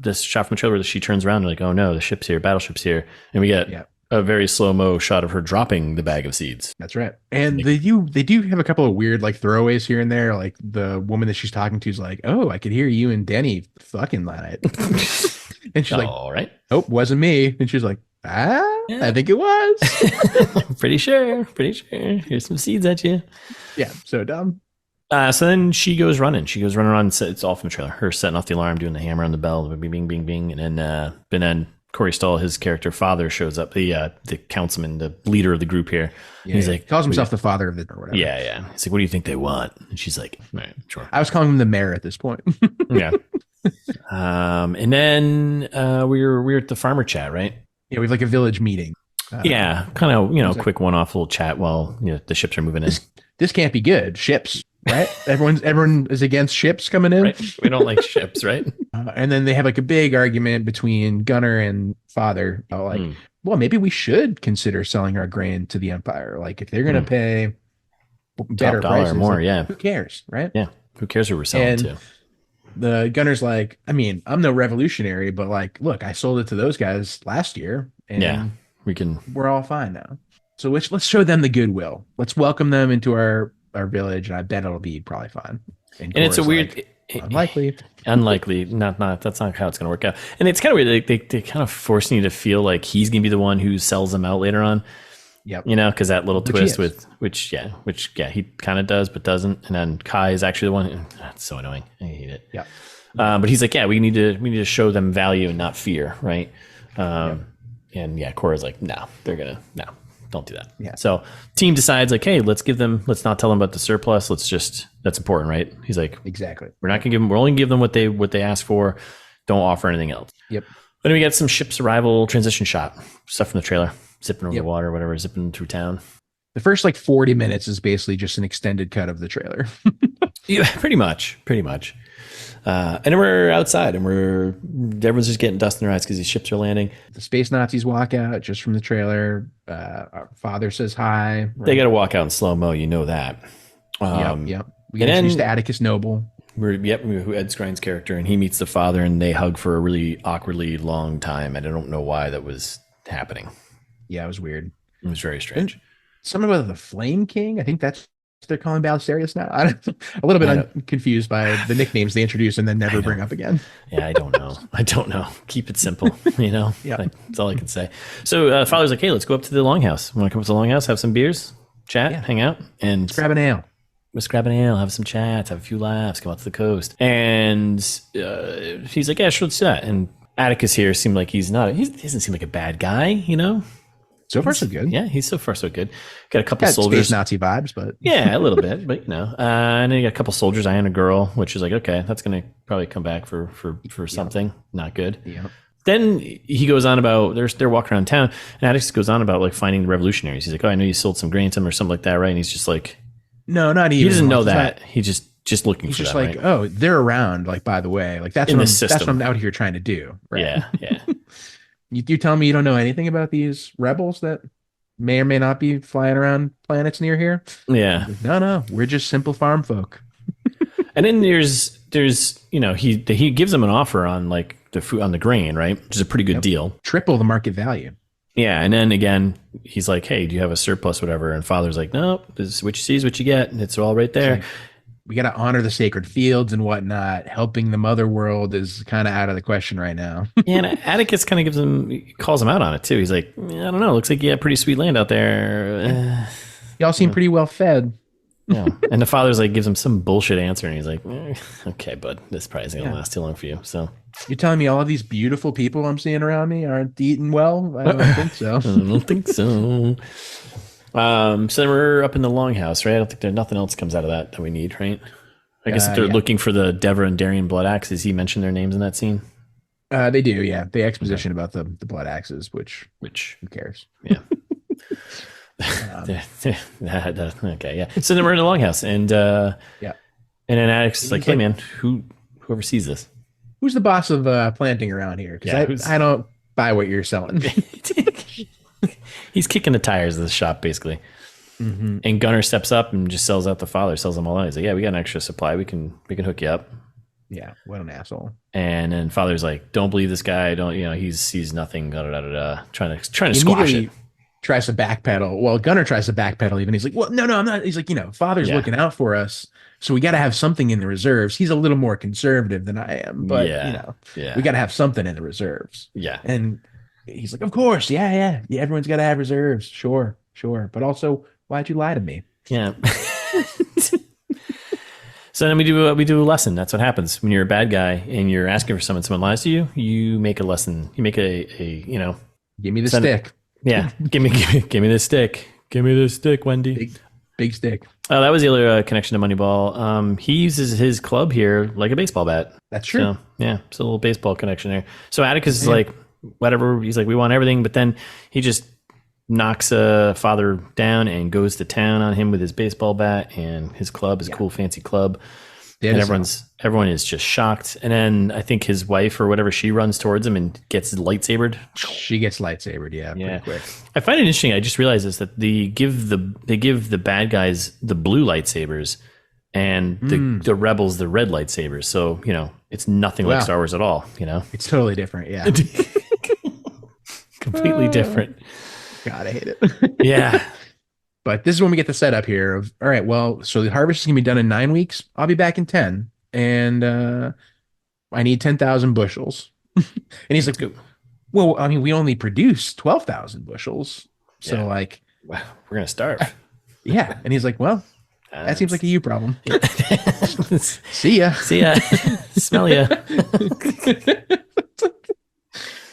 this shot from the trailer where she turns around and like, oh no, the ship's here, battleship's here. And we get a very slow-mo shot of her dropping the bag of seeds. That's right. And they do have a couple of weird like throwaways here and there. Like the woman that she's talking to is like, oh, I could hear you and Denny fucking that night. And she's like, all right. Oh, wasn't me. And she's like, I think it was. Pretty sure. Here's some seeds at you. Yeah, so dumb. So then she goes running. Around. It's all from the trailer. Her setting off the alarm, doing the hammer on the bell, bing, bing, bing, bing. And then Corey Stoll, his character father, shows up. The councilman, the leader of the group here. Yeah, he's like, calls himself the father of the or whatever. Yeah. He's like, what do you think they want? And she's like, all right, sure. I was calling him the mayor at this point. Yeah. And then we're at the farmer chat, right? Yeah, we have like a village meeting. Kind of, quick one-off little chat while the ships are moving in. This can't be good. Ships, right? Everyone is against ships coming in. Right? We don't like ships, right? And then they have like a big argument between Gunner and Father. Well, maybe we should consider selling our grain to the Empire. Like, if they're going to pay better prices, or more, who cares, right? Yeah, who cares who we're selling to? The Gunner's like, I mean, I'm no revolutionary, but like, look, I sold it to those guys last year, and we're all fine now. So let's show them the goodwill. Let's welcome them into our village, and I bet it'll be probably fine. And it's a weird, unlikely. Not that's not how it's going to work out. And it's kind of weird. They kind of forcing you to feel like he's going to be the one who sells them out later on. Yep. Because that little twist which he kind of does but doesn't, and then Kai is actually the one. That's so annoying. I hate it. Yeah. But he's like, we need to show them value and not fear, right? And Cora's like, no, don't do that. Yeah. So team decides like, hey, let's not tell them about the surplus. That's important, right? He's like, exactly. We're not gonna we're only give them what they ask for. Don't offer anything else. Yep. Then we get some ship's arrival transition shot stuff from the trailer. Zipping over the water, whatever, zipping through town. The first 40 minutes is basically just an extended cut of the trailer. Yeah, pretty much. And then we're outside, and everyone's just getting dust in their eyes because these ships are landing. The space Nazis walk out just from the trailer. Our father says hi. Right? They got to walk out in slow-mo, you know that. Yep. We get introduced to Atticus Noble. Who Ed Skrein character, and he meets the father, and they hug for a really awkwardly long time, and I don't know why that was happening. Yeah, it was weird. It was very strange. And something about the Flame King. I think that's what they're calling Balisarius now. A little bit confused by the nicknames they introduce and then never bring up again. Yeah, I don't know. Keep it simple, Yeah, that's all I can say. So father's like, hey, let's go up to the Longhouse. Want to come up to the Longhouse, have some beers, chat, hang out, and let's grab an ale. Let's grab an ale, have some chats, have a few laughs, come out to the coast. And he's like, yeah, sure, let's do that. And Atticus here seemed like he doesn't seem like a bad guy, So far, so good. Yeah, he's so far so good. Got a couple soldiers, space Nazi vibes, but yeah, a little bit, but and then you got a couple soldiers eyeing a girl, which is like, okay, that's gonna probably come back for something not good. Yeah. Then he goes on about they're walking around town, and Atticus goes on about like finding the revolutionaries. He's like, oh, I know you sold some grain to them or something like that, right? And he's just like, no, not even. He doesn't know that. He's just looking. He's for just that, like, right? oh, they're around. Like, by the way, like that's what I'm out here trying to do. Right? Yeah. You're telling me you don't know anything about these rebels that may or may not be flying around planets near here? Yeah. Like, no, we're just simple farm folk. And then there's he gives them an offer on like the food on the grain, right? Which is a pretty good deal. Triple the market value. Yeah, and then again, he's like, "Hey, do you have a surplus, whatever?" And Father's like, "No, this is what you see is what you get. And it's all right there." Like, we got to honor the sacred fields and whatnot. Helping the mother world is kind of out of the question right now. Yeah, and Atticus kind of calls him out on it too. He's like, "I don't know. Looks like you have pretty sweet land out there." Y'all seem pretty well fed. Yeah, and the Father's like gives him some bullshit answer, and he's like, "Okay, bud, this probably isn't gonna last too long for you." So you're telling me all of these beautiful people I'm seeing around me aren't eating well? I don't think so. I don't think so. So then we're up in the longhouse, right? I don't think there's nothing else comes out of that we need, right? I guess if they're looking for the Devra and Darian blood axes, he mentioned their names in that scene. They do, yeah. They exposition about the blood axes, which who cares? Yeah. Okay, yeah. So then we're in the longhouse, and and then Atticus is like, "Hey, man, who oversees this? Who's the boss of planting around here? Because I don't buy what you're selling." He's kicking the tires of the shop, basically. Mm-hmm. And Gunnar steps up and just sells out the Father, sells them all out. He's like, "Yeah, we got an extra supply. We can hook you up." Yeah, what an asshole. And then Father's like, "Don't believe this guy. Don't he's nothing." Trying to squash it. Tries to backpedal. Well, Gunnar tries to backpedal even. He's like, "Well, no, I'm not." He's like, Father's looking out for us, so we got to have something in the reserves. He's a little more conservative than I am, but we got to have something in the reserves. Yeah. And he's like, "Of course, yeah. Everyone's got to have reserves. Sure. But also, why'd you lie to me?" Yeah. So then we do a lesson. That's what happens when you're a bad guy and you're asking for someone lies to you. You make a lesson. You make a give me the stick. Yeah, give me the stick. Give me the stick, Wendy. Big stick. Oh, that was the other connection to Moneyball. He uses his club here like a baseball bat. That's true. So, yeah, it's a little baseball connection there. So Atticus is like, whatever. He's like, we want everything, but then he just knocks Father down and goes to town on him with his baseball bat and his club, his cool fancy club. And everyone is just shocked. And then I think his wife or whatever, she runs towards him and gets lightsabered. She gets lightsabered, pretty quick. I find it interesting. I just realized this, that they give the bad guys the blue lightsabers and the rebels the red lightsabers. So, it's nothing like Star Wars at all, It's totally different, yeah. Completely different. God, I hate it. Yeah. But this is when we get the setup here of, all right, well, so the harvest is going to be done in 9 weeks. I'll be back in 10. And I need 10,000 bushels. And he's like, well, I mean, we only produce 12,000 bushels. So like, wow, we're going to starve. Yeah. And he's like, well, that seems like a you problem. See ya. Smell ya.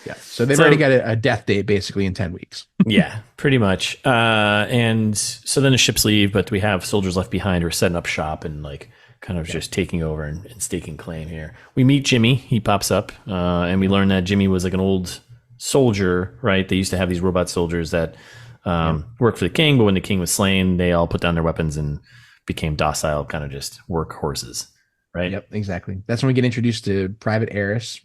Yeah. So they've already got a death date basically in 10 weeks. Yeah, pretty much. And so then the ships leave, but we have soldiers left behind who are setting up shop and like kind of just taking over and staking claim here. We meet Jimmy. He pops up and we learn that Jimmy was like an old soldier, right? They used to have these robot soldiers that worked for the king, but when the king was slain, they all put down their weapons and became docile, kind of just work horses, right? Yep, exactly. That's when we get introduced to Private Eris.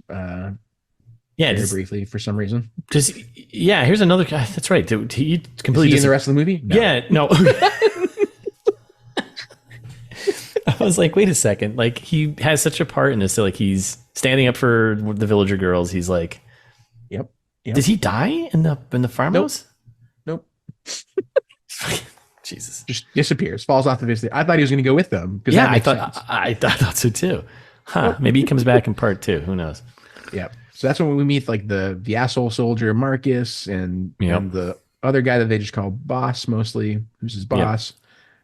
Very briefly for some reason. Here's another guy. That's right. He completely in the rest of the movie? No. Yeah, no. I was like, wait a second. Like he has such a part in this. So like he's standing up for the villager girls. He's like, Yep. Did he die in the farmhouse? Nope. Jesus. Just disappears, falls off the visit. I thought he was going to go with them. Yeah, I thought so too. Huh. Maybe he comes back in part 2. Who knows? Yep. So that's when we meet like the asshole soldier Marcus and the other guy that they just call Boss mostly, who's his boss.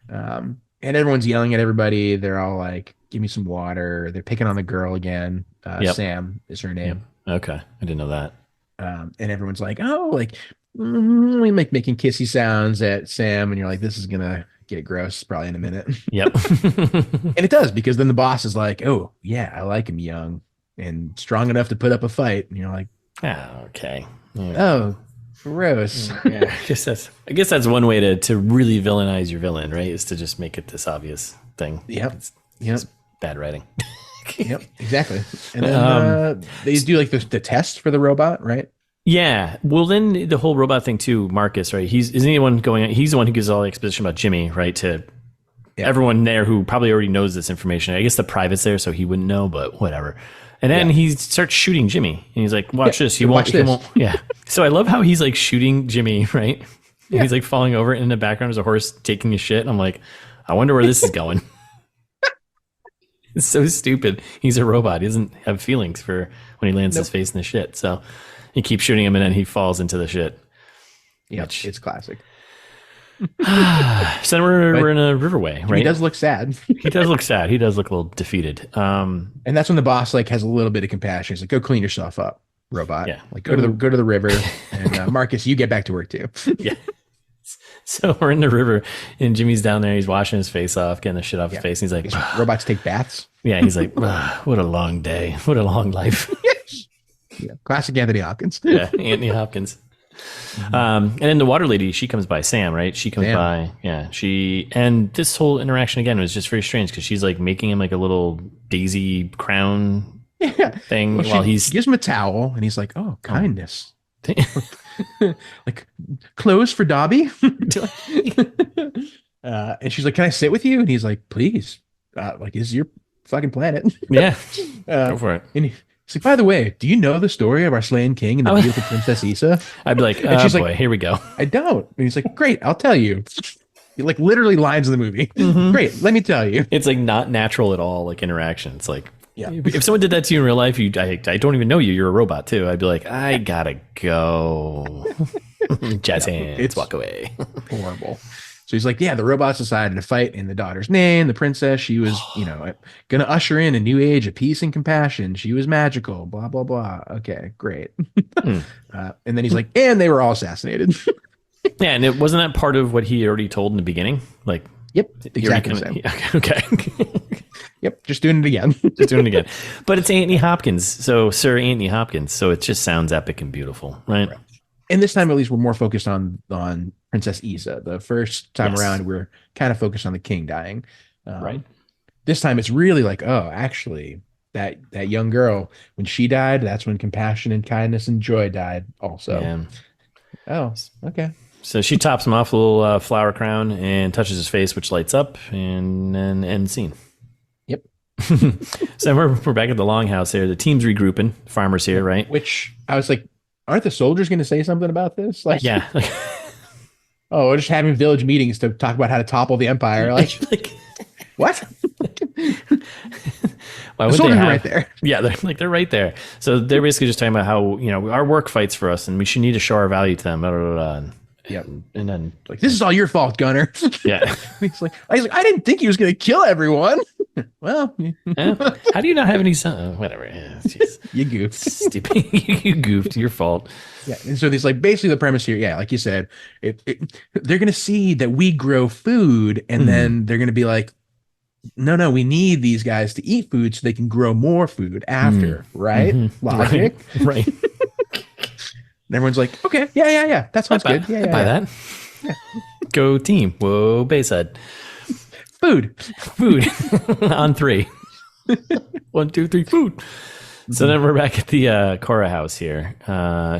And everyone's yelling at everybody. They're all like, "Give me some water." They're picking on the girl again. Sam is her name. Yep. Okay, I didn't know that. And everyone's like, "Oh, like we making kissy sounds at Sam," and you're like, "This is gonna get gross probably in a minute." Yep. And it does, because then the boss is like, "Oh yeah, I like him young and strong enough to put up a fight," and you're like, "Oh, okay." Oh, gross. Yeah, I guess that's one way to really villainize your villain, right? Is to just make it this obvious thing. Yep. It's bad writing. Yep, exactly. And then they do like the test for the robot, right? Yeah. Well, then the whole robot thing too, Marcus, right? Isn't he the one going, he's the one who gives all the exposition about Jimmy, right? To everyone there who probably already knows this information. I guess the private's there, so he wouldn't know, but whatever. And then he starts shooting Jimmy, and he's like, "Watch this. He won't." Yeah. So I love how he's like shooting Jimmy, right? Yeah. He's like falling over, and in the background is a horse taking a shit. I'm like, I wonder where this is going. It's so stupid. He's a robot. He doesn't have feelings for when he lands his face in the shit. So he keeps shooting him, and then he falls into the shit. Yeah, it's classic. So then we're in a riverway, right? He does look sad. He does look sad. He does look a little defeated. And that's when the boss like has a little bit of compassion. He's like, "Go clean yourself up, robot. Yeah. Like go to the river, and Marcus, you get back to work too." Yeah. So we're in the river, and Jimmy's down there. He's washing his face off, getting the shit off his face. And he's like, "Robots take baths." Yeah. He's like, "What a long day. What a long life." Yeah. Classic Anthony Hopkins. Yeah, Anthony Hopkins. And then the water lady, she comes by, Sam, right? She comes by. Yeah. And this whole interaction again was just very strange because she's like making him like a little daisy crown thing while he gives him a towel and he's like, "Oh, kindness." Like clothes for Dobby. And she's like, "Can I sit with you?" And he's like, "Please." Like, this is your fucking planet. Yeah. Go for it. And he's like, "By the way, do you know the story of our slain king and the beautiful Princess Issa?" I'd be like, she's boy, here we go. "I don't." And he's like, "Great, I'll tell you." Like literally lines in the movie. Mm-hmm. "Great, let me tell you." It's like not natural at all, like interaction. It's like, if someone did that to you in real life, I don't even know you. You're a robot too. I'd be like, "I gotta go." Jazz hands, walk away. Horrible. So he's like, "Yeah, the robots decided to fight in the daughter's name. The princess, she was, going to usher in a new age of peace and compassion. She was magical, blah, blah, blah." Okay, great. And then he's like, "And they were all assassinated." Yeah, and it wasn't that part of what he already told in the beginning? Like, yep, exactly. Okay. Yep, just doing it again. But it's Anthony Hopkins. So Sir Anthony Hopkins. So it just sounds epic and beautiful, right? And this time, at least, we're more focused on Princess Issa. The first time around, we're kind of focused on the king dying. Right. This time, it's really like, oh, actually, that young girl, when she died, that's when compassion and kindness and joy died also. Yeah. Oh, okay. So she tops him off a little flower crown and touches his face, which lights up, and then end scene. Yep. So we're back at the longhouse here. The team's regrouping. Farmers here, right? Which I was like, aren't the soldiers going to say something about this? Like, yeah. Oh, we're just having village meetings to talk about how to topple the empire. Like what? Why would they have, right there? Yeah, they're right there. So they're basically just talking about how our work fights for us, and we should need to show our value to them. Blah, blah, blah. Yep. And then like, "This is all your fault, Gunner." Yeah. he's like, "I didn't think he was going to kill everyone." Well, how do you not have any son? Whatever. Yeah, you goofed. Stupid. You goofed. Your fault. Yeah. And so there's like basically the premise here. Yeah, like you said, they're going to see that we grow food, and then they're going to be like, no, we need these guys to eat food so they can grow more food after, right? Mm-hmm. Logic. Right. And everyone's like, "Okay, yeah, that sounds good. Yeah, buy that. Yeah. Go team. Whoa, Bayside. Food on 3. 1, 2, 3, food." So then we're back at the Cora house here.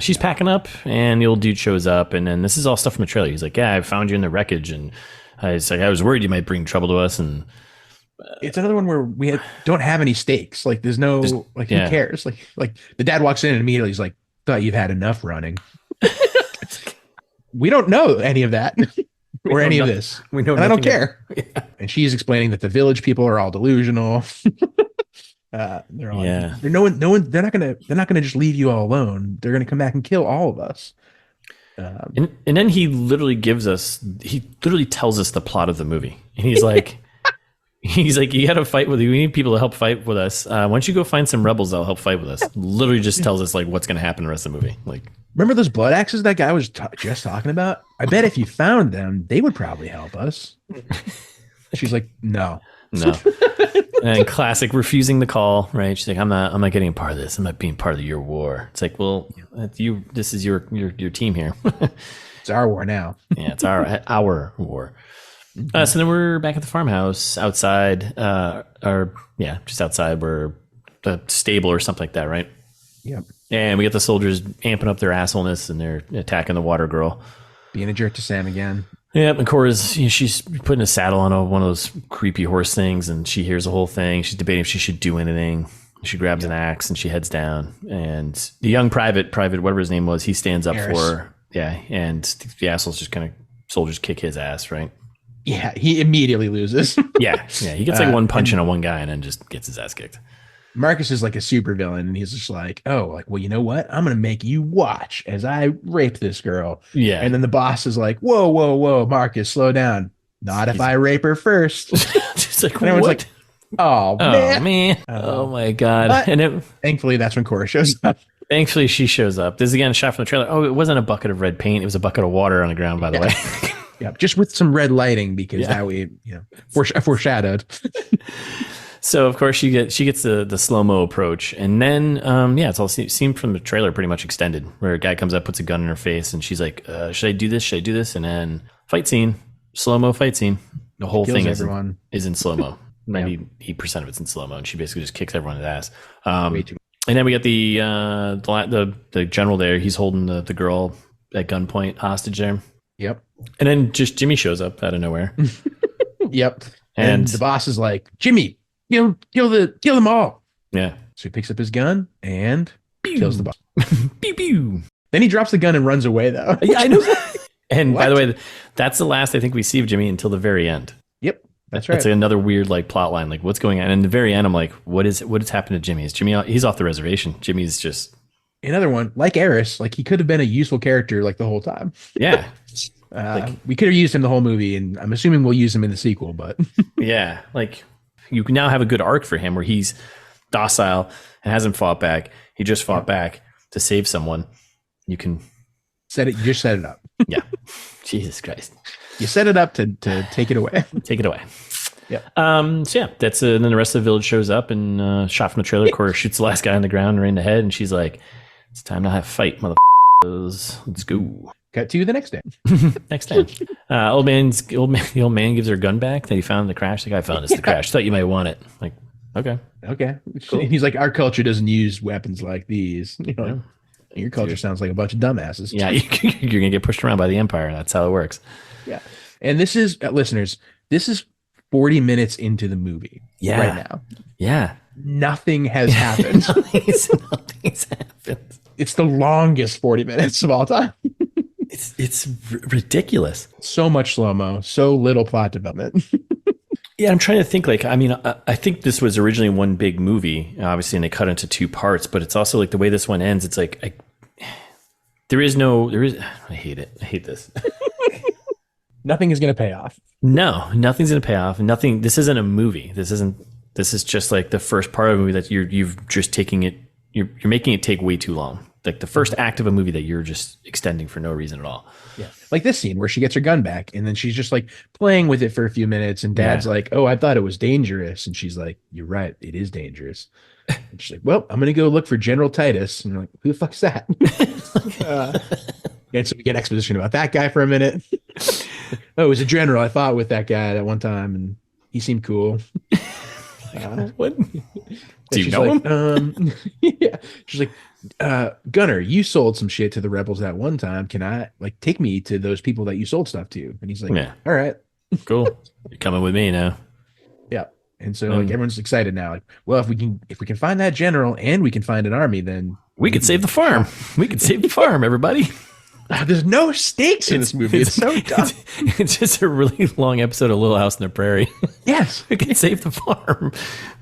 She's packing up, and the old dude shows up, and then this is all stuff from the trailer. He's like, "Yeah, I found you in the wreckage," and I was worried you might bring trouble to us. And it's another one where we don't have any stakes. Like, there's no who cares? Like the dad walks in and immediately he's like, "Thought you've had enough running." We don't know any of that. Or any of this. We know, and I don't care. Yeah. And she's explaining that the village people are all delusional. They're all they're not gonna just leave you all alone. They're gonna come back and kill all of us. And then he literally tells us the plot of the movie. And he's like, "You got to fight with you. We need people to help fight with us. Why don't you go find some rebels that'll help fight with us?" Literally just tells us like what's going to happen in the rest of the movie. Like, remember those blood axes that guy was just talking about? I bet if you found them, they would probably help us. She's like, no. And classic refusing the call, right? She's like, I'm not getting a part of this. I'm not being part of your war. It's like, well, this is your team here. It's our war now. Yeah, it's our war. So then we're back at the farmhouse outside, just outside where the stable or something like that, right? Yep. And we get the soldiers amping up their assholeness, and they're attacking the water girl. Being a jerk to Sam again. Yep, and Cora's, she's putting a saddle on one of those creepy horse things, and she hears the whole thing. She's debating if she should do anything. She grabs an axe and she heads down. And the young private, whatever his name was, he stands up for her. Yeah, and the assholes just kind of, soldiers kick his ass, right? Yeah, he immediately loses. yeah, he gets like one punch on one guy and then just gets his ass kicked. Marcus is like a super villain, and he's just like, oh, like, well, you know what? I'm going to make you watch as I rape this girl. Yeah. And then the boss is like, whoa, Marcus, slow down. Not if I rape her first. She's like, and everyone's like, oh, man. Oh, my God. And thankfully, that's when Cora shows up. Thankfully, she shows up. This is again a shot from the trailer. Oh, it wasn't a bucket of red paint. It was a bucket of water on the ground, by the way. Yeah, just with some red lighting, because that way, foreshadowed. So of course she gets the slow-mo approach, and then it's all seen from the trailer pretty much extended, where a guy comes up, puts a gun in her face, and she's like, should I do this? And then fight scene, slow-mo fight scene. The whole thing is in slow-mo. 98% of it's in slow-mo, and she basically just kicks everyone's ass. Way too much. And then we got the general there. He's holding the girl at gunpoint hostage there. Yep. And then just Jimmy shows up out of nowhere. Yep. And the boss is like, Jimmy, kill them all. Yeah. So he picks up his gun and kills the boss. Pew pew. Then he drops the gun and runs away, though. Yeah, I know. And by the way, that's the last I think we see of Jimmy until the very end. Yep. That's right. It's like another weird like plot line. Like, what's going on? And in the very end, I'm like, what has happened to Jimmy? Is Jimmy he's off the reservation? Jimmy's just another one like Eris. Like, he could have been a useful character like the whole time. Yeah. We could have used him the whole movie, and I'm assuming we'll use him in the sequel, but yeah, like you can now have a good arc for him where he's docile and hasn't fought back. He just fought back to save someone. You can you just set it up. Yeah. Jesus Christ. You set it up to take it away. Take it away. Yeah. So yeah, that's and then the rest of the village shows up and shot from the trailer. Cora shoots the last guy on the ground right in the head, and she's like, "It's time to have a fight, motherfuckers. Let's go." Cut to the next day. Next day, the old man gives her gun back that he found in the crash. The guy found this in the crash. Thought you might want it. Like, okay. Cool. He's like, our culture doesn't use weapons like these. Your culture sounds like a bunch of dumbasses. Yeah, you're gonna get pushed around by the Empire. That's how it works. Yeah, and this is listeners. This is 40 minutes into the movie. Yeah. Right now. Yeah. Nothing has happened. Nothing's happened. It's the longest 40 minutes of all time. It's ridiculous. So much slow-mo, so little plot development. Yeah, I'm trying to think. Like, I mean, I think this was originally one big movie, obviously, and they cut into two parts. But it's also like the way this one ends. It's like I hate it. I hate this. Nothing is going to pay off. No, nothing's going to pay off. Nothing. This isn't a movie. This is just like the first part of a movie that you've just taking it. You're making it take way too long. Like the first act of a movie that you're just extending for no reason at all. Yeah. Like this scene where she gets her gun back and then she's just like playing with it for a few minutes, and Dad's like, "Oh, I thought it was dangerous." And she's like, "You're right. It is dangerous." And she's like, "Well, I'm going to go look for General Titus." And you're like, "Who the fuck's that?" And so we get exposition about that guy for a minute. Oh, it was a general I fought with that guy at one time, and he seemed cool. What? Do you know like, him? Yeah. She's like, Gunner, you sold some shit to the rebels at one time. Can I take me to those people that you sold stuff to? And he's like, yeah. All right, cool. You're coming with me now. Yeah. And so everyone's excited now. Like, well, if we can find that general and we can find an army, then we could save the farm. We could save the farm, everybody. There's no stakes in this movie. It's so dumb. It's just a really long episode of Little House on the Prairie. Yes. We can save the farm.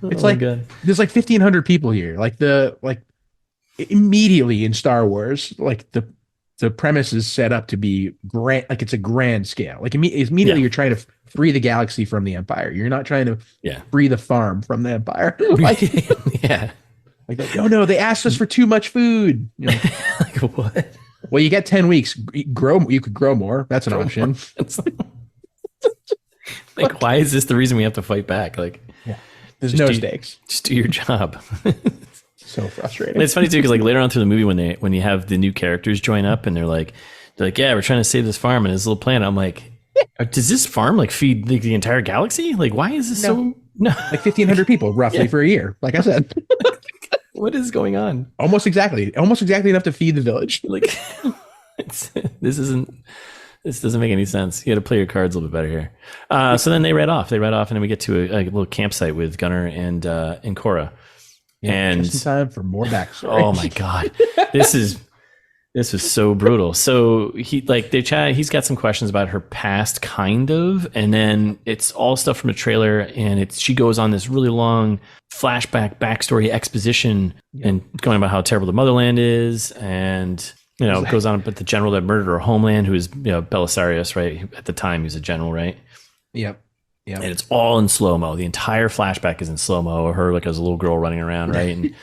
It's there's like 1,500 people here. Like immediately in Star Wars, like the premise is set up to be grand, like it's a grand scale. Like immediately you're trying to free the galaxy from the Empire. You're not trying to free the farm from the Empire. Like, yeah. Like, oh no, they asked us for too much food. Like what? Well, you get 10 weeks. You could grow more. That's an option. Like, why is this the reason we have to fight back? Like, there's no stakes. Just do your job. So frustrating. It's funny too, because like later on through the movie, when you have the new characters join up and they're like, yeah, we're trying to save this farm and this little planet. I'm like, does this farm like feed the entire galaxy? Like, why is this so? No, like 1,500 people roughly for a year. Like I said. What is going on? Almost exactly enough to feed the village. Like, this doesn't make any sense. You got to play your cards a little bit better here. So then they ride off, and then we get to a little campsite with Gunnar and Korra. Yeah, and just in time for more backstory. Oh my God, this was so brutal. So they chat. He's got some questions about her past, kind of, and then it's all stuff from a trailer, and she goes on this really long flashback, backstory, exposition, and going about how terrible the motherland is, and it goes on about the general that murdered her homeland, who is Belisarius, right? At the time, he was a general, right? Yep. Yeah, and it's all in slow-mo. The entire flashback is in slow-mo. Her as a little girl running around, right? And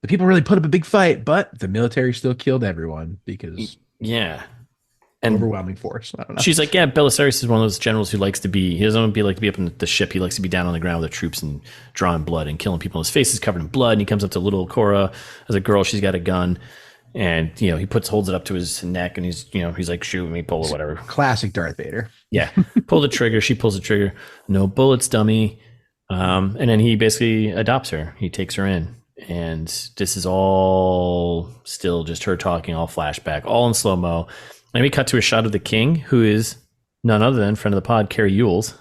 the people really put up a big fight, but the military still killed everyone because and overwhelming force. I don't know. She's like, yeah, Belisarius is one of those generals who likes to be. He doesn't want to be up in the ship. He likes to be down on the ground with the troops and drawing blood and killing people. His face is covered in blood. And he comes up to little Korra as a girl. She's got a gun. And he holds it up to his neck, and he's like, shoot me, pull or whatever. Classic Darth Vader. Yeah, pull the trigger. She pulls the trigger. No bullets, dummy. And then he basically adopts her. He takes her in, and this is all still just her talking, all flashback, all in slow mo. And we cut to a shot of the king, who is none other than friend of the pod, Carrie Ewells.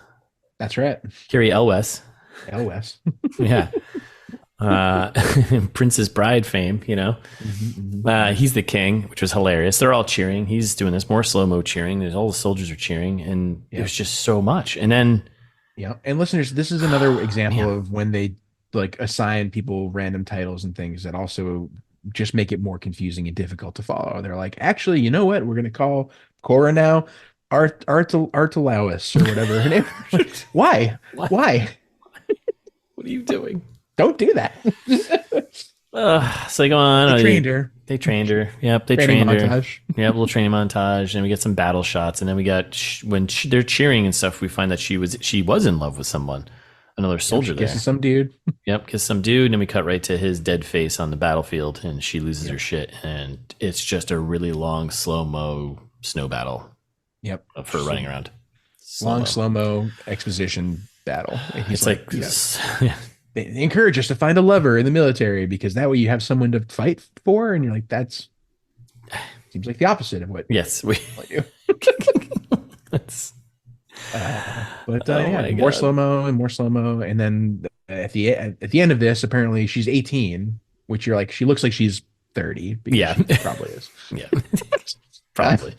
That's right, Carrie Elwes. Elwes. Yeah. Princess Bride fame, he's the king, which was hilarious. They're all cheering. He's doing this more slow-mo cheering. There's all the soldiers are cheering, and it was just so much. And then and listeners, this is another example of when they assign people random titles and things that also just make it more confusing and difficult to follow. They're like, actually, you know what, we're going to call Korra now Artalaus or whatever her name. Why what are you doing? Don't do that. So they go on. They trained her. Yep, they training trained her. Montage. Yeah, a little training montage, and we get some battle shots, and then we got when they're cheering and stuff. We find that she was in love with someone, another soldier there. Kisses some dude. Yep, kiss some dude, and then we cut right to his dead face on the battlefield, and she loses her shit, and it's just a really long slow-mo snow battle. Yep, of her running around. Long slow-mo exposition battle. It's yeah. They encourage us to find a lover in the military because that way you have someone to fight for, and you're like, that seems like the opposite of what we do. That's more slow-mo, and then at the end of this, apparently she's 18, which you're like, she looks like she's 30. Yeah, she probably is. Yeah, probably.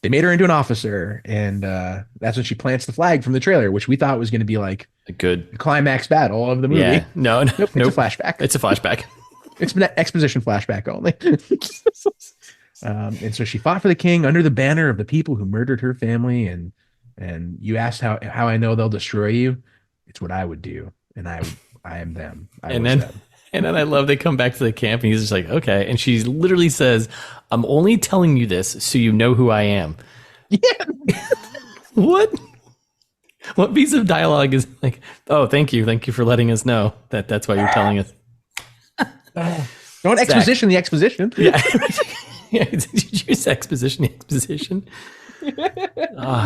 They made her into an officer, and that's when she plants the flag from the trailer, which we thought was going to be like a good climax battle of the movie. Yeah, no, nope, it's a flashback. It's a flashback. It's an exposition flashback only. And so she fought for the king under the banner of the people who murdered her family. And you asked how I know they'll destroy you. It's what I would do, and I am them. And then I love they come back to the camp, and he's just like, okay. And she literally says, I'm only telling you this so you know who I am. Yeah. What piece of dialogue is like, oh, thank you for letting us know that's why you're telling us. Don't exposition the exposition. Yeah. Did you use exposition the exposition?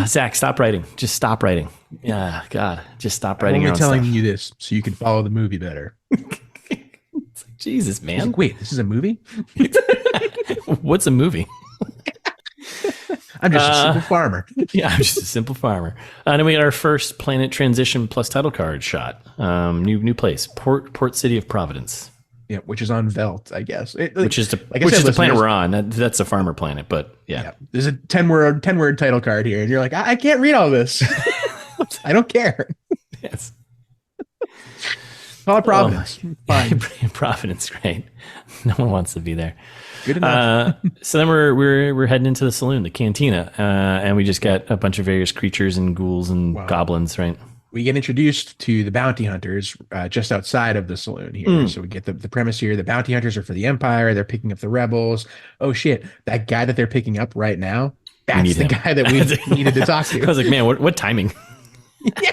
Zack, stop writing. Just stop writing. Yeah, God, just stop writing. I'm only telling you this so you can follow the movie better. Jesus, man. Like, wait, this is a movie? What's a movie? I'm just a simple farmer. Yeah, I'm just a simple farmer. And then we got our first planet transition plus title card shot. New place, Port City of Providence. Yeah, which is on Velt, I guess. Which is the planet we're on. That's a farmer planet, but yeah. There's a 10-word title card here, and you're like, I can't read all this. I don't care. Yes. Call it Providence. Fine. Providence, great. No one wants to be there. Good enough. So then we're heading into the saloon, the cantina, and we just got a bunch of various creatures and ghouls and goblins, right? We get introduced to the bounty hunters just outside of the saloon here. So we get the premise here. The bounty hunters are for the Empire. They're picking up the rebels. Oh, shit. That guy that they're picking up right now, that's the guy that we needed to talk to. I was like, man, what timing? Yeah.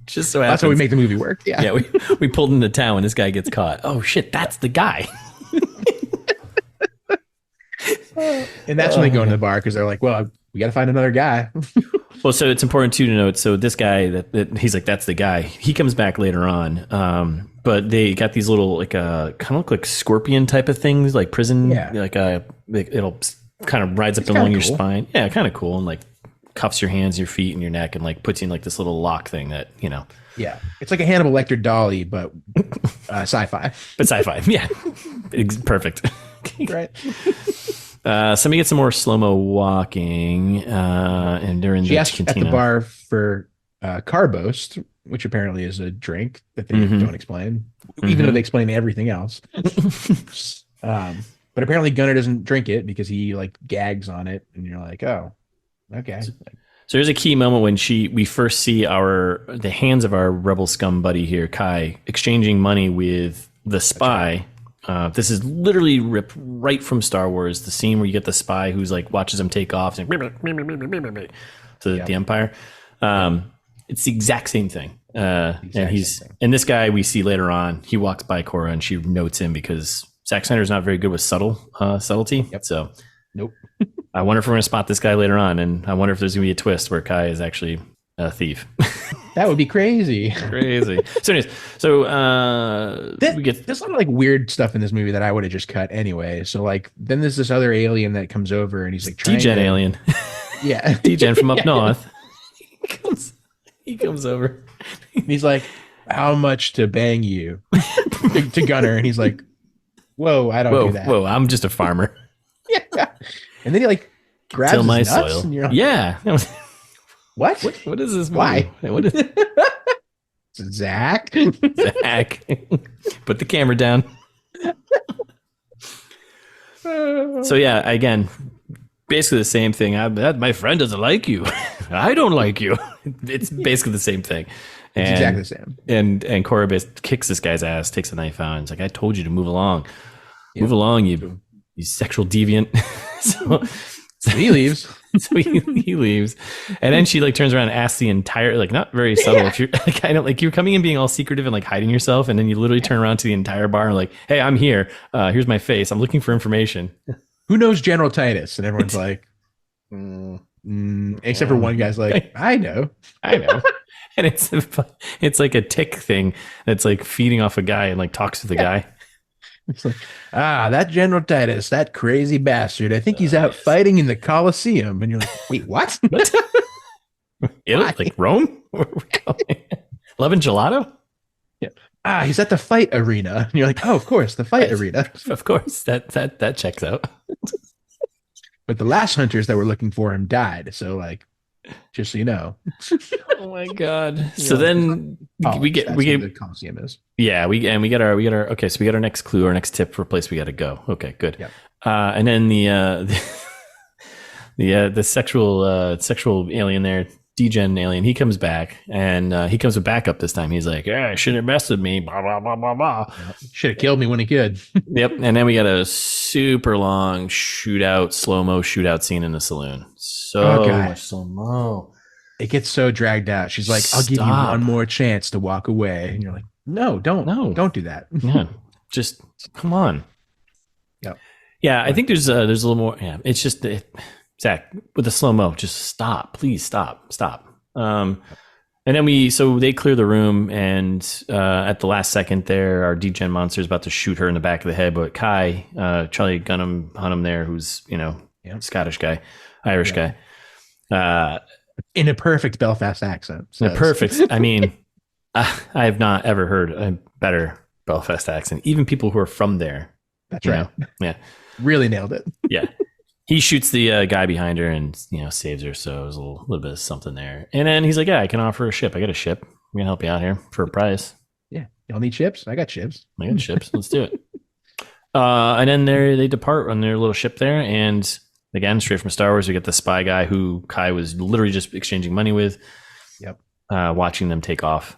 Just so happens. That's how we make the movie work. Yeah. Yeah, we pulled into town when this guy gets caught. Oh, shit, that's the guy. And that's when they go into the bar because they're like, well, we got to find another guy. Well, so it's important too to note. So this guy that he's like, that's the guy. He comes back later on. But they got these little like kind of look like scorpion type of things, like prison. Yeah. It'll kind of rides up along your spine. Yeah, kind of cool, and like cuffs your hands, your feet, and your neck, and like puts you in like this little lock thing that Yeah, it's like a Hannibal Lecter dolly, but sci-fi. But sci-fi, yeah, perfect. Right. Somebody gets some more slow-mo walking, and they're in She the asked cantina. at the bar for Carbost, which apparently is a drink that they don't explain, even though they explain everything else. But apparently Gunner doesn't drink it because he like gags on it, and you're like, oh, okay. So there's a key moment when we first see the hands of our rebel scum buddy here, Kai, exchanging money with the spy. This is literally ripped right from Star Wars, the scene where you get the spy who's like watches him take off and to the Empire. It's the exact same thing. And this guy we see later on, he walks by Cora and she notes him because Zack Snyder is not very good with subtlety. Yep. So nope. I wonder if we're going to spot this guy later on, and I wonder if there's going to be a twist where Kai is actually a thief. That would be crazy. Crazy. So anyways, there's a lot of like weird stuff in this movie that I would have just cut anyway. So like then there's this other alien that comes over and he's like D-Gen alien. Yeah. D-Gen from up north. He comes over. And he's like, how much to bang you? to Gunner. And he's like, whoa, I don't do that. Whoa, I'm just a farmer. Yeah. And then he like grabs Till my his nuts soil. and you're like, Yeah. what? What is this movie? Why? What is Zack? Zack? Put the camera down. So yeah, again, basically the same thing. My friend doesn't like you. I don't like you. It's basically the same thing. It's exactly the same. And Cora kicks this guy's ass, takes a knife out, and it's like, I told you to move along. Yeah. Move along, you sexual deviant. so he leaves. So he leaves. And then she like turns around and asks the entire, like not very subtle. If you're like, I don't like you're coming in being all secretive and like hiding yourself. And then you literally turn around to the entire bar and like, hey, I'm here. Here's my face. I'm looking for information. Who knows General Titus? And everyone's like, except for one guy's like, I know. And it's like a tick thing that's like feeding off a guy and like talks to the guy. It's like, that General Titus, that crazy bastard. I think he's out fighting in the Colosseum. And you're like, wait, what? Like Rome? Where are we going? Love and Gelato? Yeah. He's at the fight arena. And you're like, oh, of course, the fight arena. Of course, that checks out. But the last hunters that were looking for him died. So like, just so you know. Oh my god. So then we get the Coliseum is. Yeah, we get our okay, so we got our next clue, our next tip for a place we got to go. Okay, good. Yep. And then the sexual alien there, D-Gen alien, he comes back and he comes with backup this time. He's like, yeah, should have messed with me, blah blah blah blah blah. Yep. Should have killed me when he could. Yep. And then we got a super long slow-mo shootout scene in the saloon. So much slow-mo. It gets so dragged out. She's like, I'll give you one more chance to walk away. And you're like, no, don't do that. Yeah. Just come on. Yep. Yeah. I think there's a little more. Yeah. It's just Zack with the slow-mo, just stop, please stop. And then they clear the room and at the last second there, our D-Gen monster is about to shoot her in the back of the head. But Kai, Charlie Hunnam there, who's, Scottish guy, Irish guy. In a perfect Belfast accent. In a perfect, I mean, I have not ever heard a better Belfast accent. Even people who are from there. That's right. Yeah. Really nailed it. Yeah. He shoots the guy behind her and, saves her. So there's a little bit of something there. And then he's like, yeah, I can offer a ship. I got a ship. I'm going to help you out here for a price. Yeah. Y'all need ships? I got ships. Let's do it. And then they depart on their little ship there. And again, straight from Star Wars, we get the spy guy who Kai was literally just exchanging money with. Yep. Watching them take off.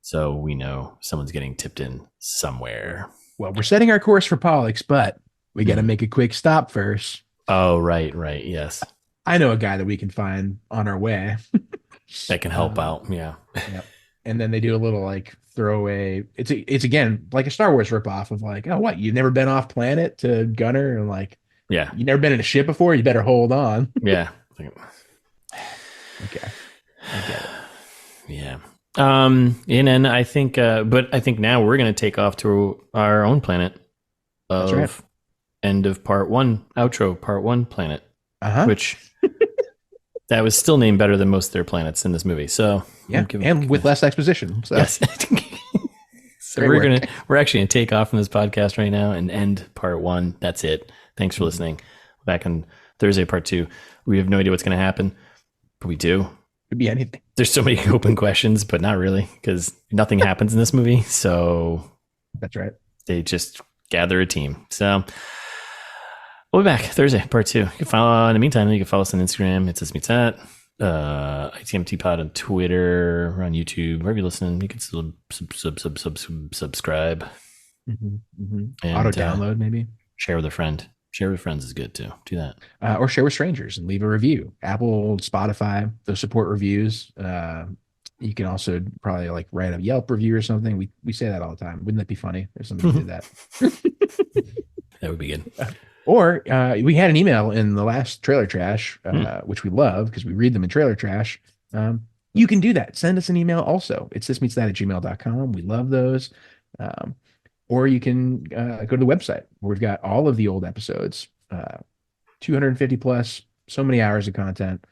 So we know someone's getting tipped in somewhere. Well, we're setting our course for Pollux, but we got to make a quick stop first. Oh, right. Yes. I know a guy that we can find on our way. That can help out. Yeah. Yep. And then they do a little like throwaway. It's again like a Star Wars ripoff of like, oh, what? You've never been off planet to Gunner and like, yeah, you never been in a ship before. You better hold on. Yeah. Okay, I get it. Yeah. And then I think, but I think now we're going to take off to our own planet of That's right. end of part one, outro part one planet, Uh-huh. which that was still named better than most of their planets in this movie. So Yeah, and with less exposition. So. Yes. So we're actually gonna take off from this podcast right now and end part one. That's it. Thanks for listening. Back on Thursday, part two. We have no idea what's gonna happen, but we do. Could be anything. There's so many open questions, but not really, because nothing happens in this movie. So that's right. They just gather a team. So we'll be back Thursday, part two. You can follow in the meantime, you can follow us on Instagram. It's This Meets That. ITMT Pod on Twitter, or on YouTube, wherever you listen. You can subscribe. And, auto download, maybe. Share with a friend. Share with friends is good too. Do that. Or share with strangers and leave a review. Apple, Spotify, those support reviews. You can also probably like write a Yelp review or something. We say that all the time. Wouldn't that be funny if somebody did that? That would be good. Or we had an email in the last Trailer Trash, which we love because we read them in Trailer Trash. You can do that. Send us an email also. It's thismeetsthat@gmail.com. We love those. Or you can go to the website where we've got all of the old episodes, 250 plus, so many hours of content.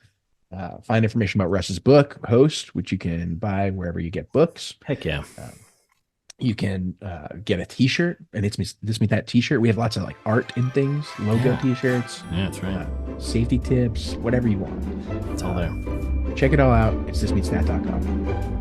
Find information about Russ's book, Host, which you can buy wherever you get books. Heck yeah. You can get a t-shirt, and it's This Meet That t-shirt. We have lots of like art and things, logo t-shirts. Yeah, that's right. Safety tips, whatever you want. It's all there. Check it all out. It's thismeetsthat.com.